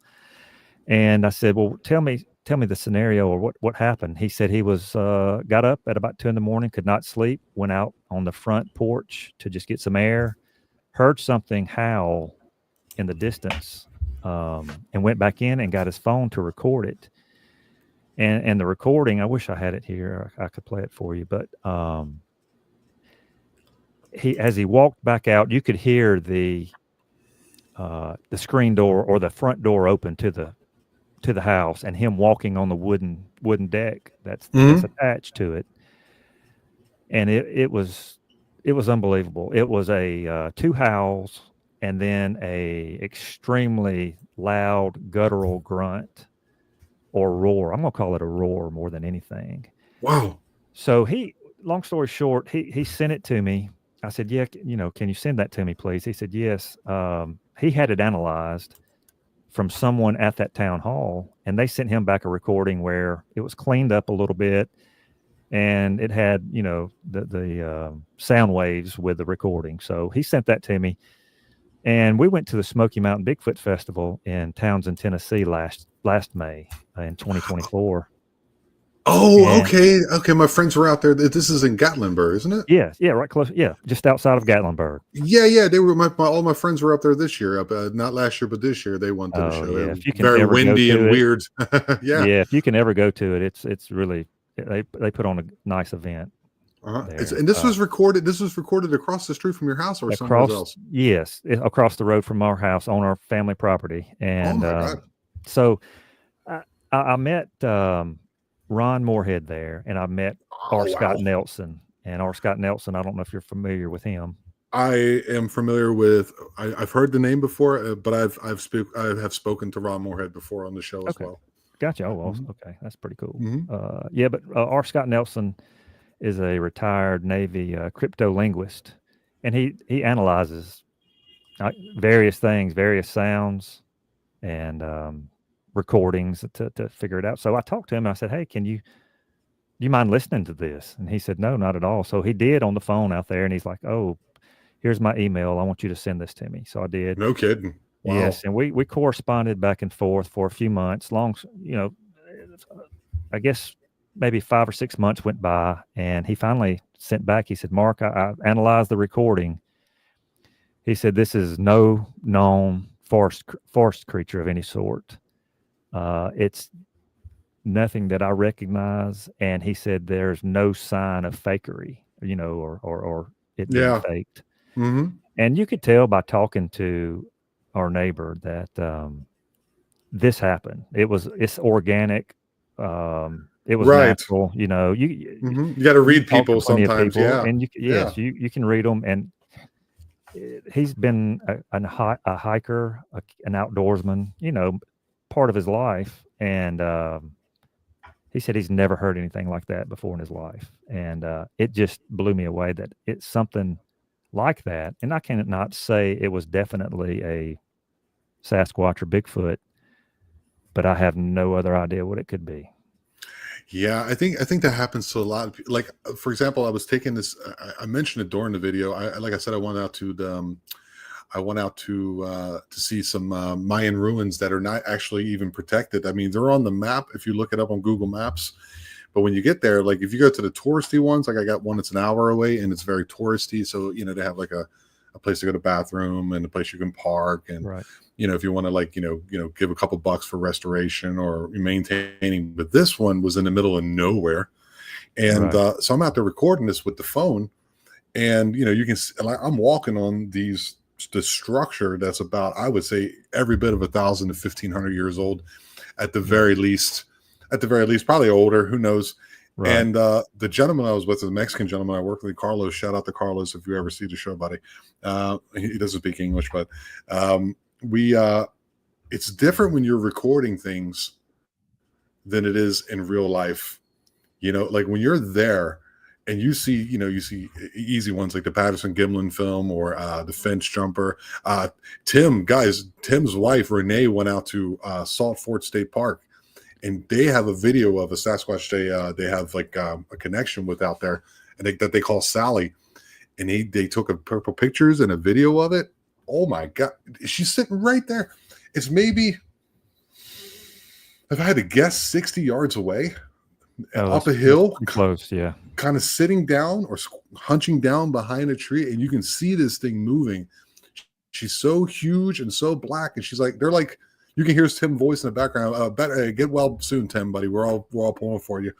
And I said, well, tell me the scenario or what happened. He said he was got up at about 2 a.m, could not sleep, went out on the front porch to just get some air, heard something howl in the distance, and went back in and got his phone to record it. And the recording, I wish I had it here. I could play it for you. But as he walked back out, you could hear the the screen door or the front door open to the house, and him walking on the wooden deck that's attached to it. And it was unbelievable. It was a 2 howls and then a extremely loud guttural grunt or roar. I'm gonna call it a roar more than anything. Wow. So long story short, he sent it to me. I said, yeah, can you send that to me, please? He said, yes. He had it analyzed from someone at that town hall, and they sent him back a recording where it was cleaned up a little bit, and it had, the sound waves with the recording. So he sent that to me, and we went to the Smoky Mountain Bigfoot Festival in Townsend, Tennessee last May in 2024. Oh, okay. My friends were out there. This is in Gatlinburg, isn't it? Yeah, right close. Yeah, just outside of Gatlinburg. Yeah. They were all my friends were up there this year. not last year, but this year they went to the show. Yeah, if you can very windy and weird. Yeah, if you can ever go to it, it's really they put on a nice event. And this was recorded. This was recorded across the street from your house or somewhere else. Yes, across the road from our house on our family property. And so I met Ron Moorhead there, and I met R. Scott Nelson. And R. Scott Nelson, I don't know if you're familiar with him. I am familiar with. I've heard the name before, but I have spoken to Ron Moorhead before on the show as well. Gotcha. Oh, well, okay, that's pretty cool. But R. Scott Nelson is a retired Navy crypto linguist, and he analyzes various things, various sounds, and recordings to figure it out. So I talked to him. I said, "Hey, do you mind listening to this?" And he said, "No, not at all." So he did on the phone out there, and he's like, "Oh, here's my email. I want you to send this to me." So I did. No kidding. Wow. Yes, and we corresponded back and forth for a few months. I guess maybe 5 or 6 months went by, and he finally sent back. He said, "Mark, I analyzed the recording." He said, "This is no known forest creature of any sort. It's nothing that I recognize." And he said, "There's no sign of fakery, or it being faked." And you could tell by talking to our neighbor that this happened. It's organic. It was natural. You got to read people sometimes. And you can read them. And he's been a hiker, an outdoorsman, part of his life. And he said he's never heard anything like that before in his life. And it just blew me away that it's something like that. And I cannot say it was definitely a Sasquatch or Bigfoot, but I have no other idea what it could be. Yeah, I think that happens to a lot of people. Like, for example, I was taking this. I mentioned it during the video. Like I said, I went out to see some Mayan ruins that are not actually even protected. I mean, they're on the map if you look it up on Google Maps. But when you get there, like if you go to the touristy ones, like I got one that's an hour away and it's very touristy. So, they have like a place to go to the bathroom and a place you can park. And, if you want to give a couple bucks for restoration or maintaining. But this one was in the middle of nowhere. And so I'm out there recording this with the phone. And, you can see, I'm walking on the structure that's about, I would say, every bit of 1,000 to 1,500 years old at the very least. Probably older, who knows. Right. And the gentleman I was with, the Mexican gentleman I work with, Carlos, shout out to Carlos if you ever see the show, buddy. He doesn't speak English, but it's different when you're recording things than it is in real life. Like when you're there and you see easy ones like the Patterson Gimlin film or the fence jumper. Tim's wife, Renee, went out to Salt Fort State Park. And they have a video of a Sasquatch they have like a connection with out there, and that they call Sally. And they took a purple pictures and a video of it. Oh my God, she's sitting right there. It's maybe, if I had to guess, 60 yards away, up a hill, close, yeah. Kind of sitting down or hunching down behind a tree, and you can see this thing moving. She's so huge and so black, and they're like. You can hear Tim's voice in the background. Get well soon, Tim, buddy. We're all pulling for you.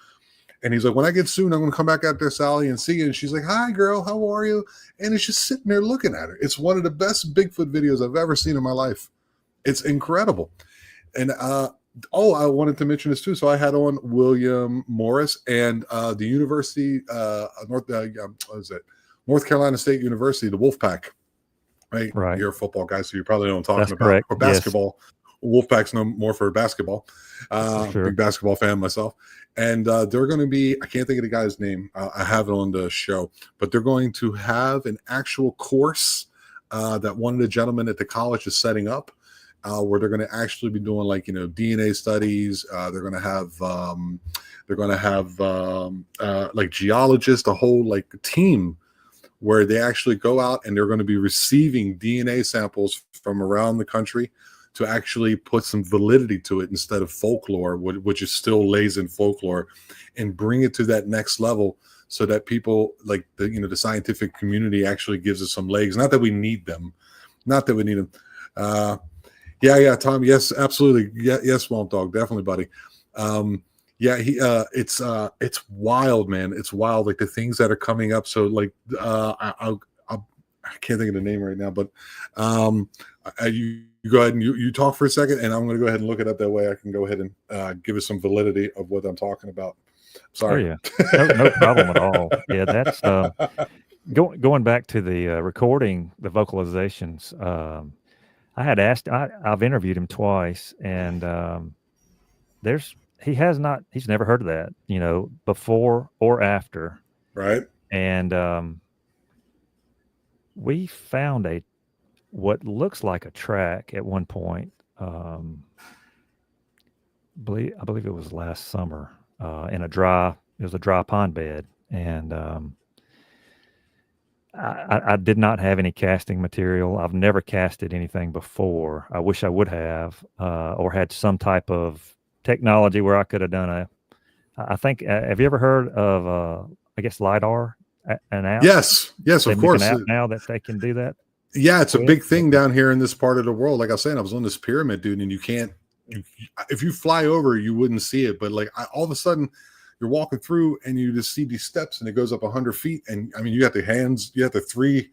And he's like, when I get soon, I'm going to come back out there, Sally, and see you. And she's like, hi, girl, how are you? And it's just sitting there looking at her. It's one of the best Bigfoot videos I've ever seen in my life. It's incredible. And I wanted to mention this too. So I had on William Morris and the University, North Carolina State University, the Wolfpack. Right. You're a football guy, so you probably know what I'm talking about. Correct. Or basketball. Yes. Wolfpack's no more for basketball. Sure. Big basketball fan myself. And they're going to be, I can't think of the guy's name. I have it on the show, but they're going to have an actual course that one of the gentlemen at the college is setting up, where they're going to actually be doing like, DNA studies. They're going to have like geologists, a whole like team where they actually go out and they're going to be receiving DNA samples from around the country to actually put some validity to it instead of folklore, which is still lays in folklore, and bring it to that next level so that people like the scientific community actually gives us some legs. Not that we need them. Yeah, Tom. Yes, absolutely. Yeah, yes, Swamp Dog. Definitely, buddy. It's wild, man. It's wild. Like the things that are coming up. So like, I can't think of the name right now, but you go ahead and you talk for a second, and I'm going to go ahead and look it up. That way I can go ahead and give us some validity of what I'm talking about. Sorry. Oh, yeah. No problem at all. Yeah, that's going back to the recording, the vocalizations. I had asked, I've interviewed him twice, and he's never heard of that, before or after. Right. And we found what looks like a track at one point. I believe it was last summer in a dry pond bed. And I did not have any casting material. I've never casted anything before. I wish I would have, or had some type of technology where I could have done I think, have you ever heard of, LiDAR, an app? Yes, of course. An app now that they can do that. Yeah, it's a big thing down here in this part of the world. Like I was saying, I was on this pyramid, dude, and if you fly over, you wouldn't see it. But like all of a sudden, you're walking through and you just see these steps, and it goes up 100 feet. And I mean, you got the hands, you have the three,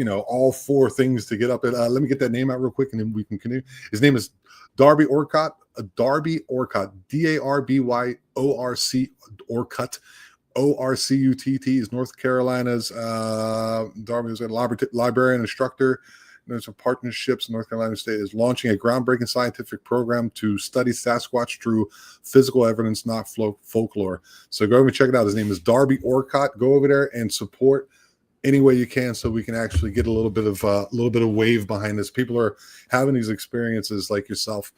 all four things to get up. Let me get that name out real quick, and then we can continue. His name is Darby Orcutt. Darby Orcutt. DARBYORC Orcutt. ORCUTT is North Carolina's Darby is a librarian instructor. There's some partnerships. North Carolina State is launching a groundbreaking scientific program to study Sasquatch through physical evidence, not folklore. So go over and check it out. His name is Darby Orcutt. Go over there and support any way you can, so we can actually get a little bit of wave behind this. People are having these experiences like yourself,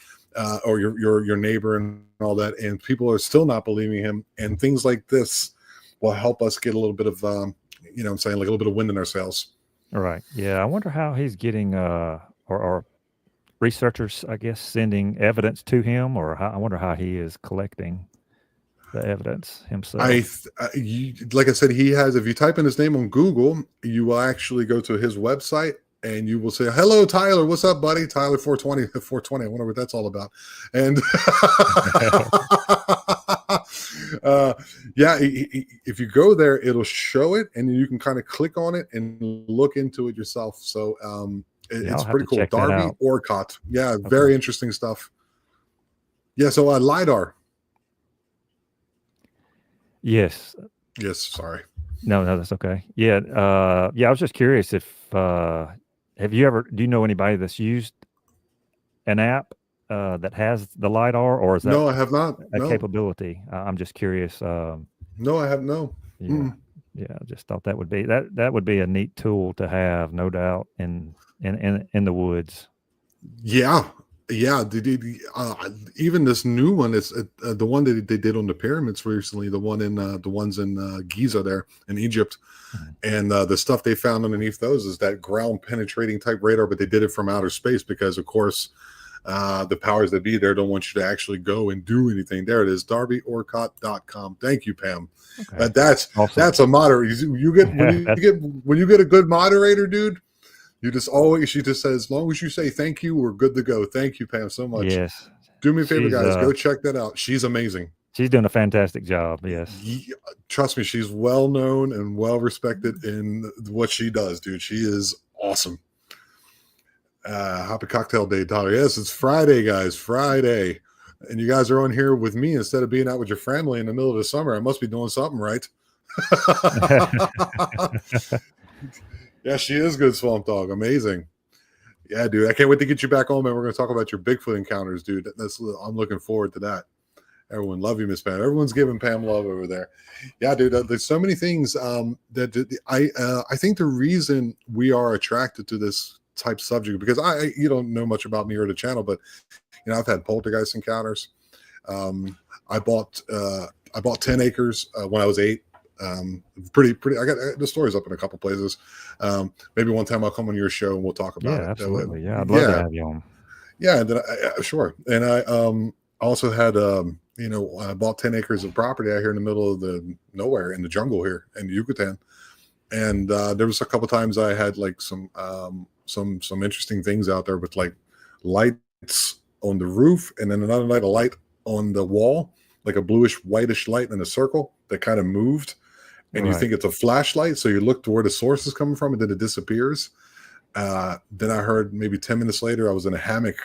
or your neighbor and all that, and people are still not believing him. And things like this will help us get a little bit of, like a little bit of wind in our sails. All right. Yeah. I wonder how he's getting, or researchers, I guess, sending evidence to him, or I wonder how he is collecting the evidence himself. Like I said, he has, if you type in his name on Google, you will actually go to his website, and you will say, hello, Tyler. What's up, buddy? Tyler 420. I wonder what that's all about. And if you go there, it'll show it, and you can kind of click on it and look into it yourself. So it's pretty cool. Darby Orcutt. Yeah, okay. Very interesting stuff. Yeah, so LiDAR. Yes. Sorry. No, that's okay. Yeah. I was just curious if, do you know anybody that's used an app that has the LiDAR, or is that no, I have not a capability? I'm just curious. No, I have no. Yeah, I just thought that would be a neat tool to have, no doubt, in the woods. Yeah. Even this new one is the one that they did on the pyramids recently. The ones in Giza there in Egypt, and the stuff they found underneath those is that ground penetrating type radar, but they did it from outer space because, of course, the powers that be there don't want you to actually go and do anything. There it is, DarbyOrcutt.com. Thank you, Pam. Okay. That's awesome. That's a moderator. When you get a good moderator, dude. She just says, as long as you say thank you, we're good to go. Thank you, Pam, so much. Yes. Do me a favor, guys. Go check that out. She's amazing. She's doing a fantastic job. Yes. Trust me, she's well known and well respected in what she does, dude. She is awesome. Happy cocktail day, Tyler. Yes, it's Friday, guys. Friday. And you guys are on here with me instead of being out with your family in the middle of the summer. I must be doing something right. Yeah, she is good, Swamp Dog. Amazing. Yeah, dude. I can't wait to get you back on, man. We're going to talk about your Bigfoot encounters, dude. I'm looking forward to that. Everyone love you, Miss Pam. Everyone's giving Pam love over there. Yeah, dude. There's so many things that I think the reason we are attracted to this type subject, because you don't know much about me or the channel, but I've had poltergeist encounters. I bought 10 acres when I was 8. Pretty. I got the stories up in a couple places. Maybe one time I'll come on your show and we'll talk about it. Absolutely. Yeah, I'd love to have you on. Yeah, and then sure. And I also had I bought 10 acres of property out here in the middle of the nowhere in the jungle here in Yucatan. And there was a couple times I had like some interesting things out there with like lights on the roof, and then another night a light on the wall, like a bluish whitish light in a circle that kind of moved, and you think it's a flashlight, so you look to where the source is coming from, and then it disappears. Then I heard maybe 10 minutes later I was in a hammock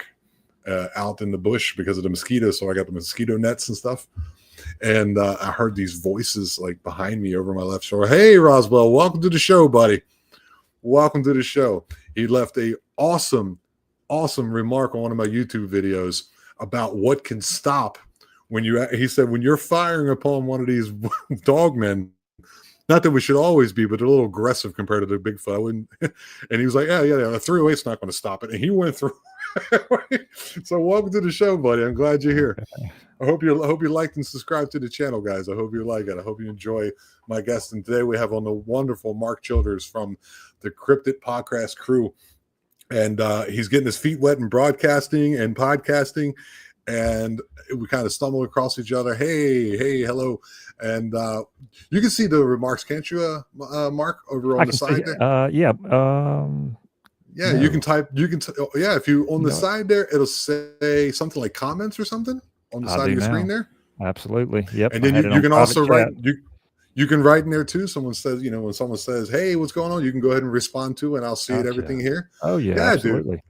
out in the bush because of the mosquitoes, so I got the mosquito nets and stuff. And I heard these voices like behind me over my left shoulder. Hey, Roswell, welcome to the show, buddy. Welcome to the show. He left a awesome remark on one of my YouTube videos about what can stop he said, when you're firing upon one of these dogmen, not that we should always be, but they're a little aggressive compared to the Bigfoot. And he was like, yeah, the 308's not going to stop it. And he went through. So welcome to the show, buddy. I'm glad you're here. I hope you liked and subscribed to the channel, guys. I hope you like it. I hope you enjoy my guest. And today we have on the wonderful Mark Childers from the Cryptid Podcast crew. And he's getting his feet wet in broadcasting and podcasting. And we kind of stumbled across each other. Hey, hello. And you can see the remarks, can't you, Mark, over on the side there? Yeah. Yeah, no. You can type. If you on the side there, it'll say something like comments or something on the side of your screen there. Absolutely. Yep. And then you can also write. You can write in there too. Someone says, when someone says, "Hey, what's going on?" You can go ahead and respond to, and I'll see everything here. Oh yeah, absolutely. Dude.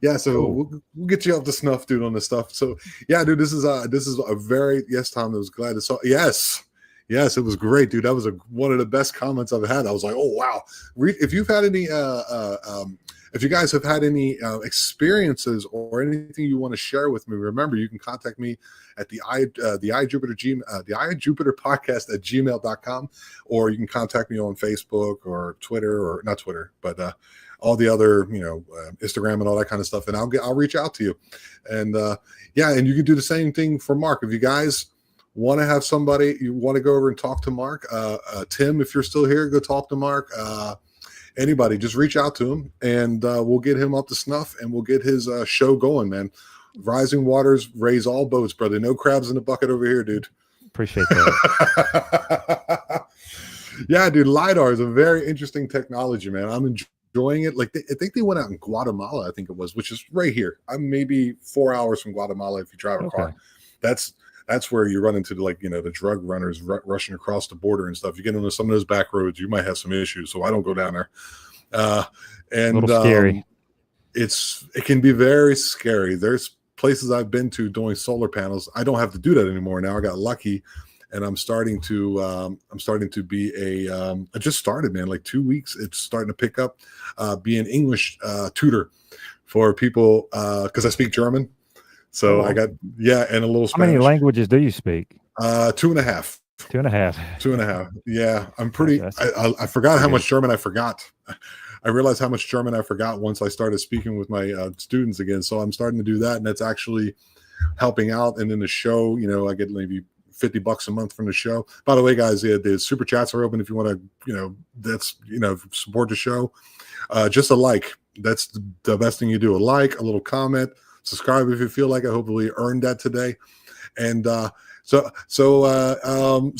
Yeah, so we'll get you up to snuff, dude, on this stuff. So yeah, dude, this is a very Tom. I was glad to saw. Yes, it was great, dude. That was one of the best comments I've had. I was like, oh wow. If you've had any if you guys have had any experiences or anything you want to share with me, remember you can contact me at the iJupiter podcast at gmail.com, or you can contact me on Facebook or Twitter, or not Twitter, but all the other, Instagram and all that kind of stuff, and I'll reach out to you. And and you can do the same thing for Mark. If you guys want to have somebody, you want to go over and talk to Mark, Tim, if you're still here, go talk to Mark. Anybody, just reach out to him, and we'll get him up to snuff, and we'll get his show going, man. Rising waters raise all boats, brother. No crabs in the bucket over here, dude. Appreciate that. Yeah, dude. LiDAR is a very interesting technology, man. I'm enjoying it. Like, I think they went out in Guatemala, I think it was, which is right here. I'm maybe 4 hours from Guatemala if you drive a car. That's where you run into the drug runners rushing across the border and stuff. You get into some of those back roads, you might have some issues. So I don't go down there. And a little scary. It can be very scary. There's places I've been to doing solar panels. I don't have to do that anymore now. I got lucky, and I'm starting to be I just started, man, like 2 weeks. It's starting to pick up, be an English tutor for people because I speak German. So I got, and a little Spanish. How many languages do you speak? 2.5. 2.5. 2.5. Yeah. I'm pretty, I forgot how much German I forgot. I realized how much German I forgot once I started speaking with my students again. So I'm starting to do that, and that's actually helping out. And in the show, I get maybe $50 a month from the show. By the way, guys, the super chats are open if you want to, support the show. Just a like. That's the best thing you do. A like, a little comment. Subscribe if you feel like it. Hopefully you earned that today. And so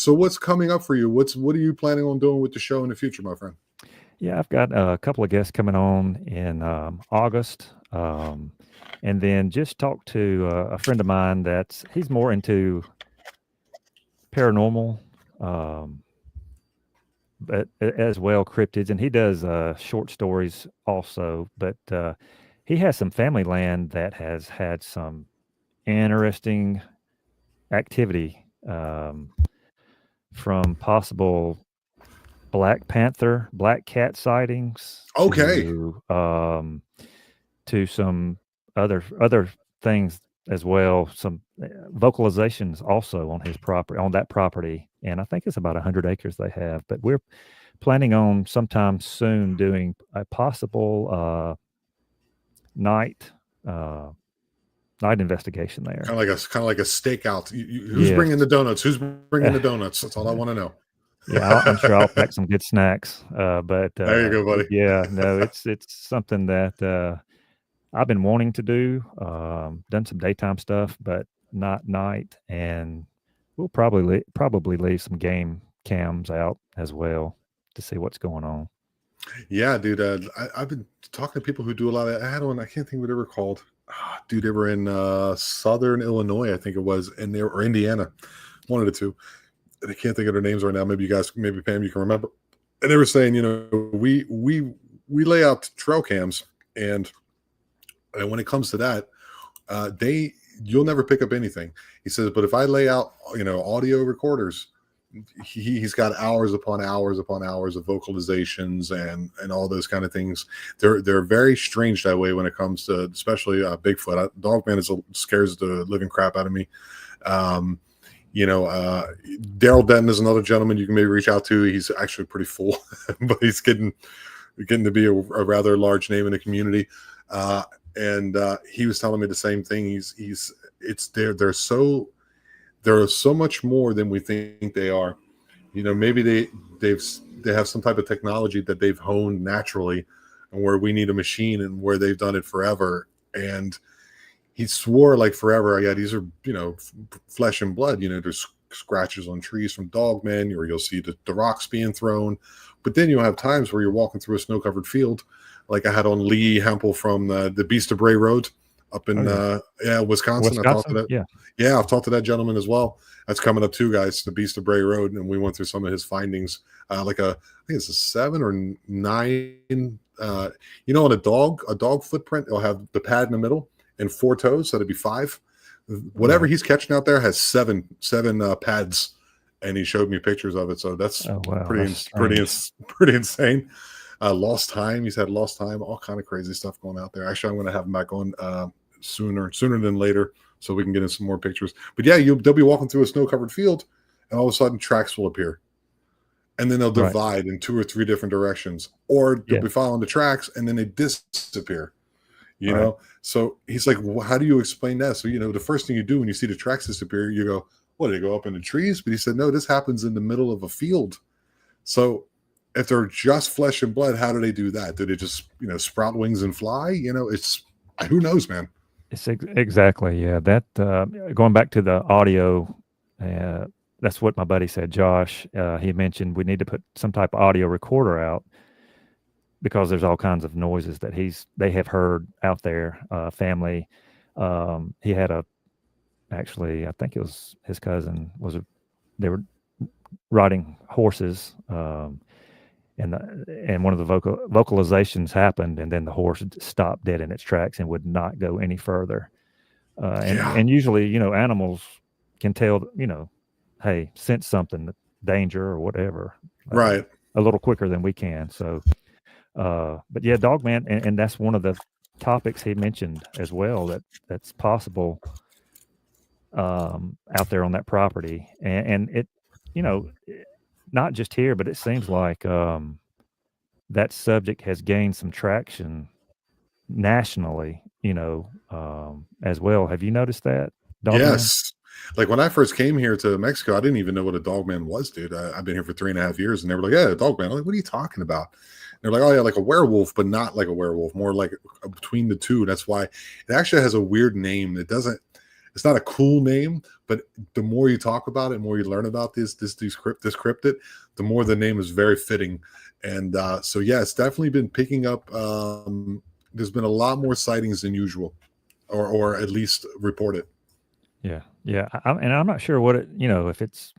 what's coming up for you? What are you planning on doing with the show in the future, my friend? Yeah, I've got a couple of guests coming on in August. And then just talked to a friend of mine he's more into paranormal, um, but as well cryptids, and he does short stories also. But he has some family land that has had some interesting activity, from possible black cat sightings Okay. to some other things as well. Some vocalizations also on that property, and I think it's about 100 acres they have. But we're planning on sometime soon doing a possible night uh, night investigation there. Kind of like a stakeout. Who's Yes. bringing the donuts? Who's bringing the donuts? That's all I want to know. Yeah, I'm sure I'll pack some good snacks. But There you go, buddy. yeah, no, it's something that I've been wanting to do. Done some daytime stuff, but not night. And we'll probably leave some game cams out as well to see what's going on. Yeah, dude. I've been talking to people who do a lot of. I had one. I can't think what they were called. Dude, they were in Southern Illinois, I think it was, and they were or Indiana, one of the two. I can't think of their names right now. Maybe Pam, you can remember. And they were saying, we lay out trail cams, and when it comes to that, you'll never pick up anything. He says, but if I lay out, audio recorders, he's got hours upon hours upon hours of vocalizations and all those kind of things. They're very strange that way when it comes to especially Bigfoot. Dogman scares the living crap out of me. Daryl Denton is another gentleman you can maybe reach out to. He's actually pretty full, but he's getting to be a rather large name in the community. And he was telling me the same thing. They're so much more than we think they are. Maybe they have some type of technology that they've honed naturally, and where we need a machine, and where they've done it forever. And he swore like forever. Yeah, these are flesh and blood. There's scratches on trees from dogmen, or you'll see the rocks being thrown. But then you'll have times where you're walking through a snow-covered field, like I had on Lee Hempel from the Beast of Bray Road up in Wisconsin. I talked to that. Yeah, I've talked to that gentleman as well. That's coming up too, guys. The Beast of Bray Road, and we went through some of his findings. I think it's a 7 or 9. On a dog footprint, it'll have the pad in the middle and 4 toes, so that'd be 5. Whatever he's catching out there has seven pads, and he showed me pictures of it. So that's pretty insane. Lost time. He's had lost time, all kind of crazy stuff going out there. Actually, I'm going to have him back on sooner than later, so we can get in some more pictures. But yeah, they'll be walking through a snow-covered field, and all of a sudden tracks will appear. And then they'll divide in 2 or 3 different directions. Or they'll be following the tracks, and then they disappear. So he's like, well, how do you explain that? So, the first thing you do when you see the tracks disappear, you go, what, do they go up in the trees? But he said, no, this happens in the middle of a field. So if they're just flesh and blood, how do they do that? Do they just, sprout wings and fly? It's, who knows, man? It's exactly. Yeah. That, going back to the audio, that's what my buddy said, Josh. He mentioned we need to put some type of audio recorder out, because there's all kinds of noises that they have heard out there. Family. He had actually, I think it was his cousin they were riding horses, and one of the vocalizations happened, and then the horse stopped dead in its tracks and would not go any further. And usually, animals can tell, hey, sense something, danger or whatever, right, a little quicker than we can. So, but yeah, Dogman, and that's one of the topics he mentioned as well, that's possible out there on that property, and it, not just here, but it seems like that subject has gained some traction nationally, as well. Have you noticed that, Dogman? Yes. Like when I first came here to Mexico, I didn't even know what a dogman was, dude. I've been here for 3.5 years, and they were like, yeah, a dogman. I'm like, what are you talking about? And they're like, oh yeah, like a werewolf, but not like a werewolf, more like between the two. That's why it actually has a weird name. It's not a cool name, but the more you talk about it, the more you learn about this cryptid, the more the name is very fitting. And so yeah, it's definitely been picking up. There's been a lot more sightings than usual, or at least reported. Yeah. I'm not sure what it, if it's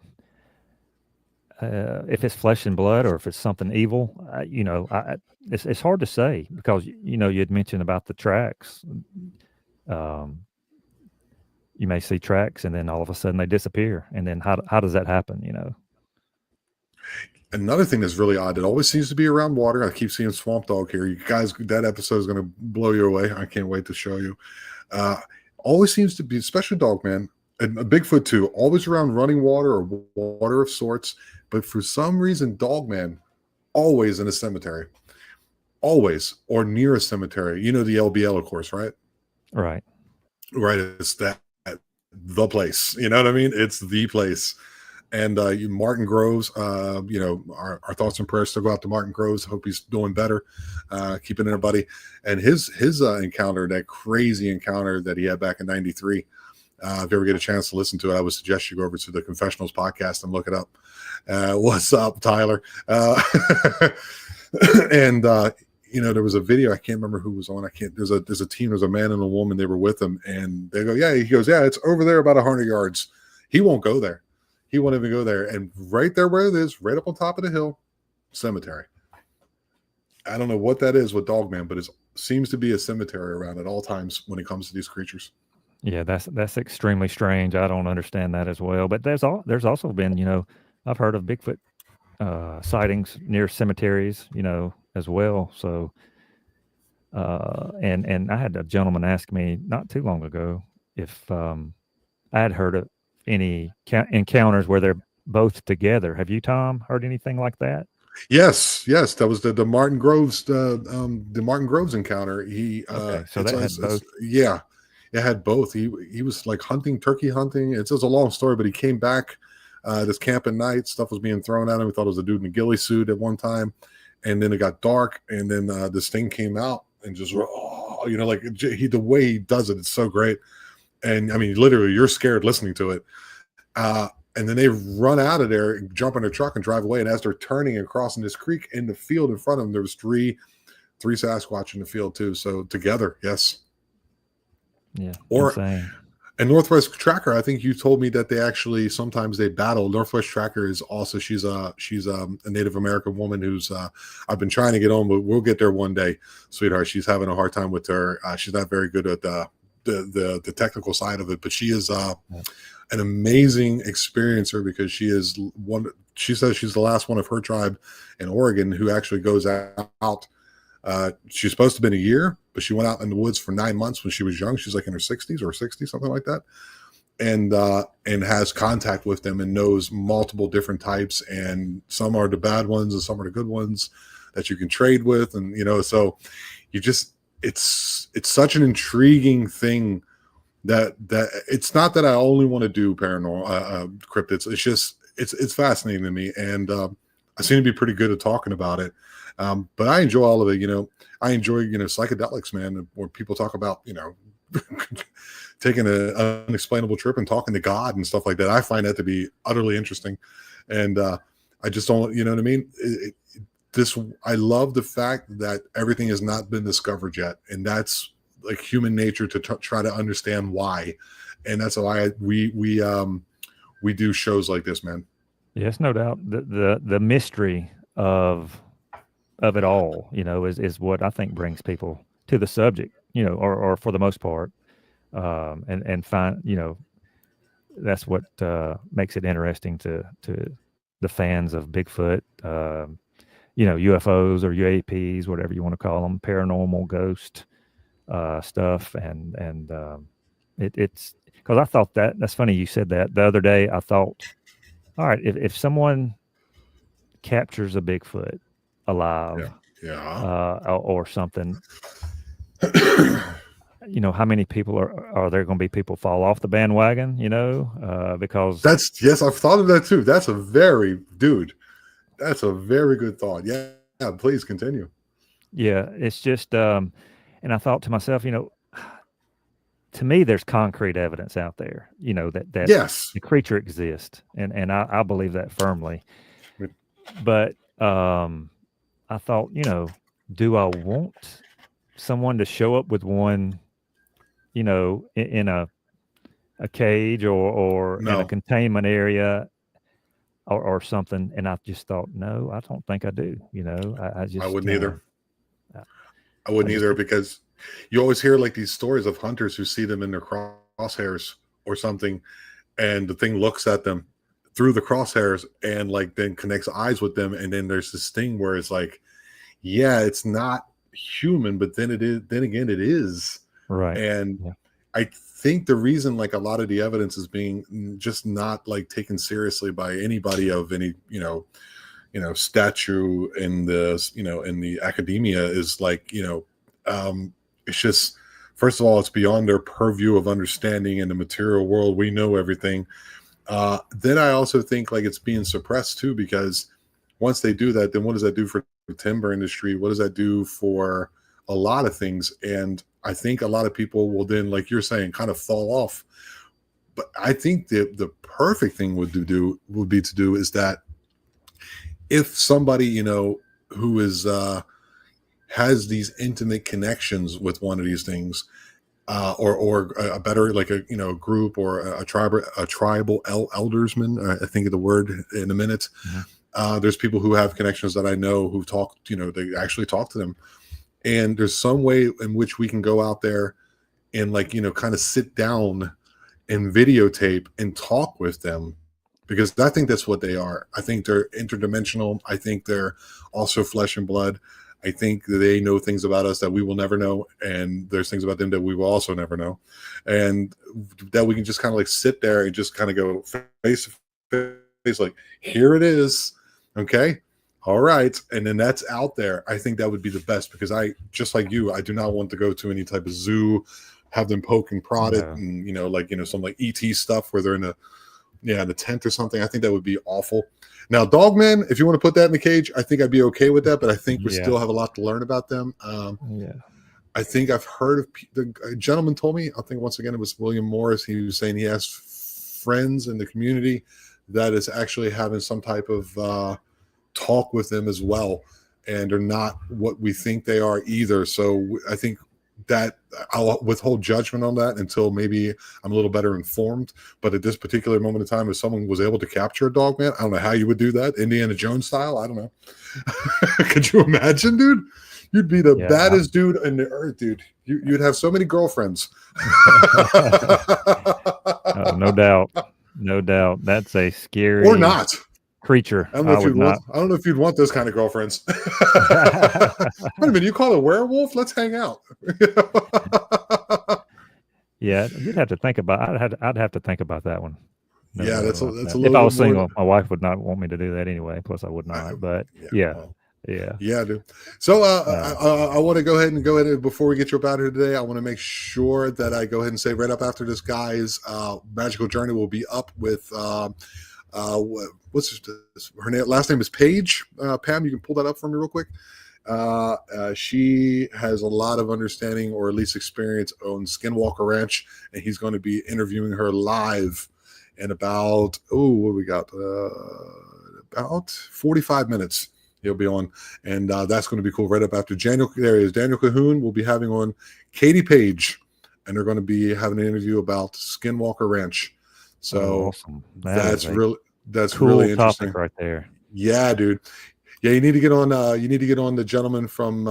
if it's flesh and blood or if it's something evil, it's hard to say because you'd mentioned about the tracks. Um, you may see tracks and then all of a sudden they disappear, and then how does that happen? Another thing that's really odd, it always seems to be around water. I keep seeing Swamp Dog here. You guys, that episode is going to blow you away. I can't wait to show you. Always seems to be, especially Dogman, and Bigfoot too, always around running water or water of sorts. But for some reason, Dogman, always in a cemetery. Always, or near a cemetery. You know the LBL, of course, right? Right. Right. It's the place. You know what I mean? It's the place. And Martin Groves, our thoughts and prayers still go out to Martin Groves. Hope he's doing better, keeping everybody. And his encounter, that crazy encounter that he had back in '93. If you ever get a chance to listen to it, I would suggest you go over to the Confessionals podcast and look it up. What's up, Tyler? And there was a video. I can't remember who was on. There's a team. There's a man and a woman. They were with him, and they go, yeah. He goes, yeah. It's over there about 100 yards. He won't go there. He won't even go there. And right there where it is, right up on top of the hill, cemetery. I don't know what that is with Dogman, but it seems to be a cemetery around at all times when it comes to these creatures. Yeah, that's extremely strange. I don't understand that as well. But there's also been, I've heard of Bigfoot sightings near cemeteries, as well. So, and I had a gentleman ask me not too long ago if I had heard of any encounters where they're both together. Have you, Tom, heard anything like that? Yes. That was the Martin Groves, the Martin Groves encounter. So that had both. Yeah, it had both. He was like turkey hunting. It's a long story, but he came back this camp at night. Stuff was being thrown at him. We thought it was a dude in a ghillie suit at one time, and then it got dark, and then this thing came out and just the way he does it, it's so great. And I mean, literally, you're scared listening to it. And then they run out of there, jump in their truck, and drive away. And as they're turning and crossing this creek in the field in front of them, there was three Sasquatch in the field too. So together, yes. Yeah. Insane. And Northwest Tracker, I think you told me that they actually sometimes they battle. Northwest Tracker is also she's a Native American woman who's I've been trying to get on, but we'll get there one day, sweetheart. She's having a hard time with her. She's not very good at the technical side of it, but she is an amazing experiencer because she says she's the last one of her tribe in Oregon who actually goes out. She's supposed to have been a year, but she went out in the woods for 9 months when she was young. She's like in her 60s or 60s, something like that. And has contact with them and knows multiple different types. And some are the bad ones and some are the good ones that you can trade with. And, so you just, it's such an intriguing thing that it's not that I only want to do paranormal cryptids. It's just, it's fascinating to me. And I seem to be pretty good at talking about it. But I enjoy all of it. I enjoy, psychedelics, man, where people talk about, taking an unexplainable trip and talking to God and stuff like that. I find that to be utterly interesting. And I just don't, you know what I mean? I love the fact that everything has not been discovered yet. And that's like human nature to try to understand why. And that's why we do shows like this, man. Yes, no doubt. The mystery of it all, is what I think brings people to the subject, or for the most part, and find, that's what makes it interesting to the fans of Bigfoot, UFOs or UAPs, whatever you want to call them, paranormal, ghost stuff, and it's because I thought that's funny you said that the other day. I thought, all right, if someone captures a Bigfoot alive, or something, how many people are there going to be people fall off the bandwagon, because I've thought of that too. That's a very good thought. Yeah, please continue. Yeah, it's just and I thought to myself, to me there's concrete evidence out there, that yes, the creature exists, and I believe that firmly. But I thought, do I want someone to show up with one, in a cage or no. in a containment area or something. And I just thought, no, I don't think I do. I I just, wouldn't either. I I wouldn't just, either because you always hear like these stories of hunters who see them in their crosshairs or something, and the thing looks at them through the crosshairs and like then connects eyes with them, and then there's this thing where it's like, yeah, it's not human, but then it is. Then again, it is. right. And Yeah. I think the reason like a lot of the evidence is being just not like taken seriously by anybody of any statue in the in the academia is like it's just, first of all, it's beyond their purview of understanding in the material world. We know everything. Then I also think like it's being suppressed too, because once they do that, then what does that do for the timber industry? What does that do for a lot of things? And I think a lot of people will then, like you're saying, kind of fall off. But I think the perfect thing would be to do is that if somebody who is has these intimate connections with one of these things, or a better like a group or a tribal eldersman. I think of the word in a minute. Mhm. There's people who have connections that I know who talk. They actually talk to them, and there's some way in which we can go out there and like kind of sit down and videotape and talk with them, because I think that's what they are. I think they're interdimensional. I think they're also flesh and blood. I think that they know things about us that we will never know, and there's things about them that we will also never know, and that we can just kind of like sit there and just kind of go face to face, like, here it is, okay, all right, and then that's out there. I think that would be the best, because I, just like you, I do not want to go to any type of zoo, have them poke and prod it, and some like ET stuff where they're in the tent or something. I think that would be awful. Now, Dogman, if you want to put that in the cage, I think I'd be okay with that, but I think we still have a lot to learn about them. I think I've heard of a gentleman told me, I think once again it was William Morris, he was saying he has friends in the community that is actually having some type of talk with them as well, and they're not what we think they are either. So I think that I'll withhold judgment on that until maybe I'm a little better informed. But at this particular moment in time, if someone was able to capture a dog man, I don't know how you would do that, Indiana Jones style. I don't know. Could you imagine, dude? You'd be the baddest dude in the earth, dude. You'd have so many girlfriends. Oh, no doubt. That's a scary or not creature. I don't know if you'd want those kind of girlfriends. Wait a minute, you call a werewolf? Let's hang out. Yeah, you'd have to think about. I'd have to think about that one. No, yeah, that's a little. If I was single, my wife would not want me to do that anyway. Plus, I would not. But yeah, dude. So I want to go ahead and before we get you up out of here today, I want to make sure that I go ahead and say right up after this guy's magical journey will be up with. What's her name? Last name is Paige. Pam, you can pull that up for me real quick. She has a lot of understanding, or at least experience, on Skinwalker Ranch, and he's going to be interviewing her live in about what do we got? About 45 minutes. He'll be on, and that's going to be cool. Right up after Daniel Cahoon. We'll be having on Katie Page, and they're going to be having an interview about Skinwalker Ranch. So awesome. That's cool really interesting topic right there. Yeah, dude. Yeah, you need to get on. You need to get on the gentleman from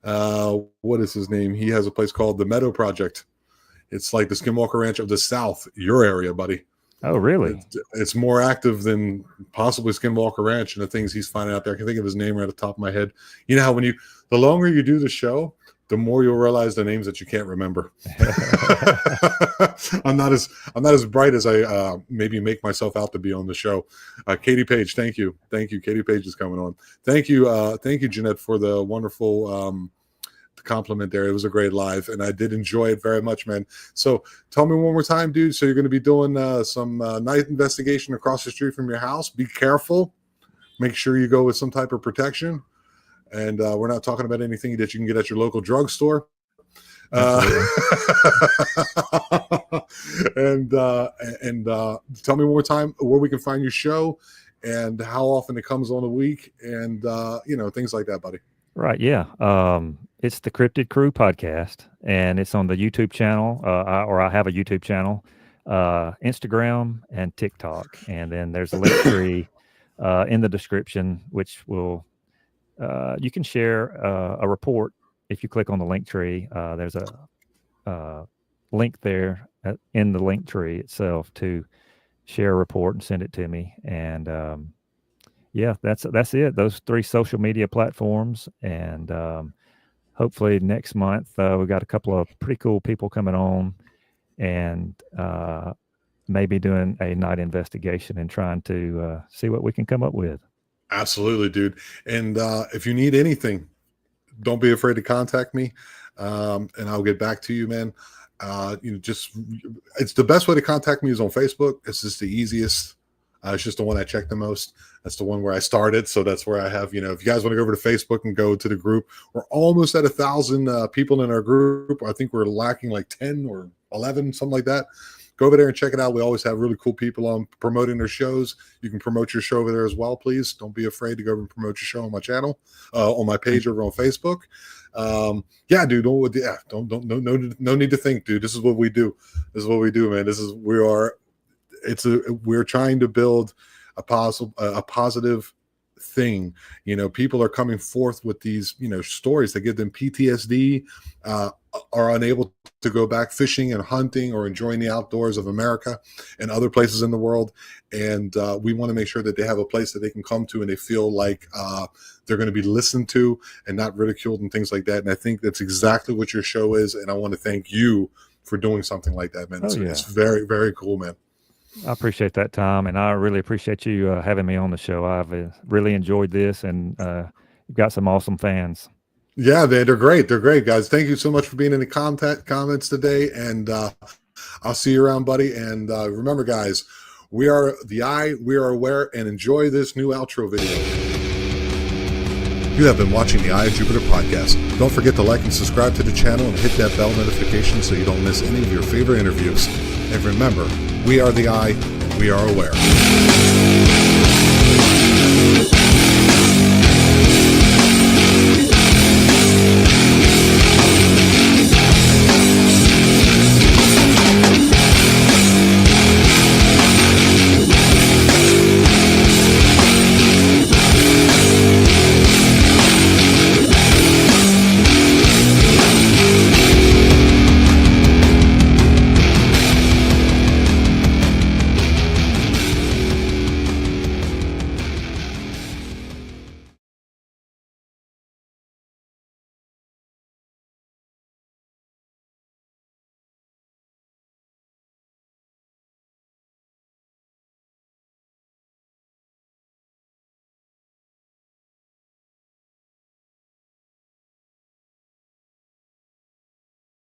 what is his name? He has a place called the Meadow Project. It's like the Skinwalker Ranch of the South, your area, buddy. Oh, really? It's more active than possibly Skinwalker Ranch and the things he's finding out there. I can think of his name right at the top of my head. You know how the longer you do the show, the more you'll realize the names that you can't remember. I'm not as bright as I maybe make myself out to be on the show. Katie Page, thank you. Katie Page is coming on. Thank you, Jeanette, for the wonderful compliment there. It was a great live, and I did enjoy it very much, man. So tell me one more time, dude. So you're going to be doing some night investigation across the street from your house. Be careful. Make sure you go with some type of protection. And we're not talking about anything that you can get at your local drugstore. And tell me one more time where we can find your show and how often it comes on a week, and things like that, buddy. Right. Yeah. It's the Cryptid Crew Podcast, and it's on the YouTube channel, or I have a YouTube channel. Instagram and TikTok. And then there's a link tree in the description, which will you can share a report if you click on the link tree. There's a link there in the link tree itself to share a report and send it to me. And yeah, that's it. Those 3 social media platforms. And hopefully next month we've got a couple of pretty cool people coming on, and maybe doing a night investigation and trying to see what we can come up with. Absolutely, dude. And if you need anything, don't be afraid to contact me, and I'll get back to you, man. It's the best way to contact me is on Facebook. It's just the easiest. It's just the one I check the most. That's the one where I started. So that's where I have, if you guys want to go over to Facebook and go to the group, we're almost at 1,000 people in our group. I think we're lacking like 10 or 11, something like that. Go over there and check it out. We always have really cool people on promoting their shows. You can promote your show over there as well, please. Don't be afraid to go over and promote your show on my channel, on my page over on Facebook. Yeah, dude. No need to think, dude. This is what we do. This is what we do, man. We're trying to build a positive thing. People are coming forth with these, stories that give them PTSD, are unable to go back fishing and hunting or enjoying the outdoors of America and other places in the world. And we want to make sure that they have a place that they can come to and they feel like they're going to be listened to and not ridiculed and things like that. And I think that's exactly what your show is. And I want to thank you for doing something like that, man. It's very, very cool, man. I appreciate that, Tom, and I really appreciate you having me on the show. I've really enjoyed this, and you've got some awesome fans. Yeah, they're great. They're great, guys. Thank you so much for being in the comments today, and I'll see you around, buddy. And remember, guys, we are the eye, we are aware, and enjoy this new outro video. You have been watching the Eye of Jupiter podcast. Don't forget to like and subscribe to the channel and hit that bell notification so you don't miss any of your favorite interviews. And remember, we are the Eye, and we are aware.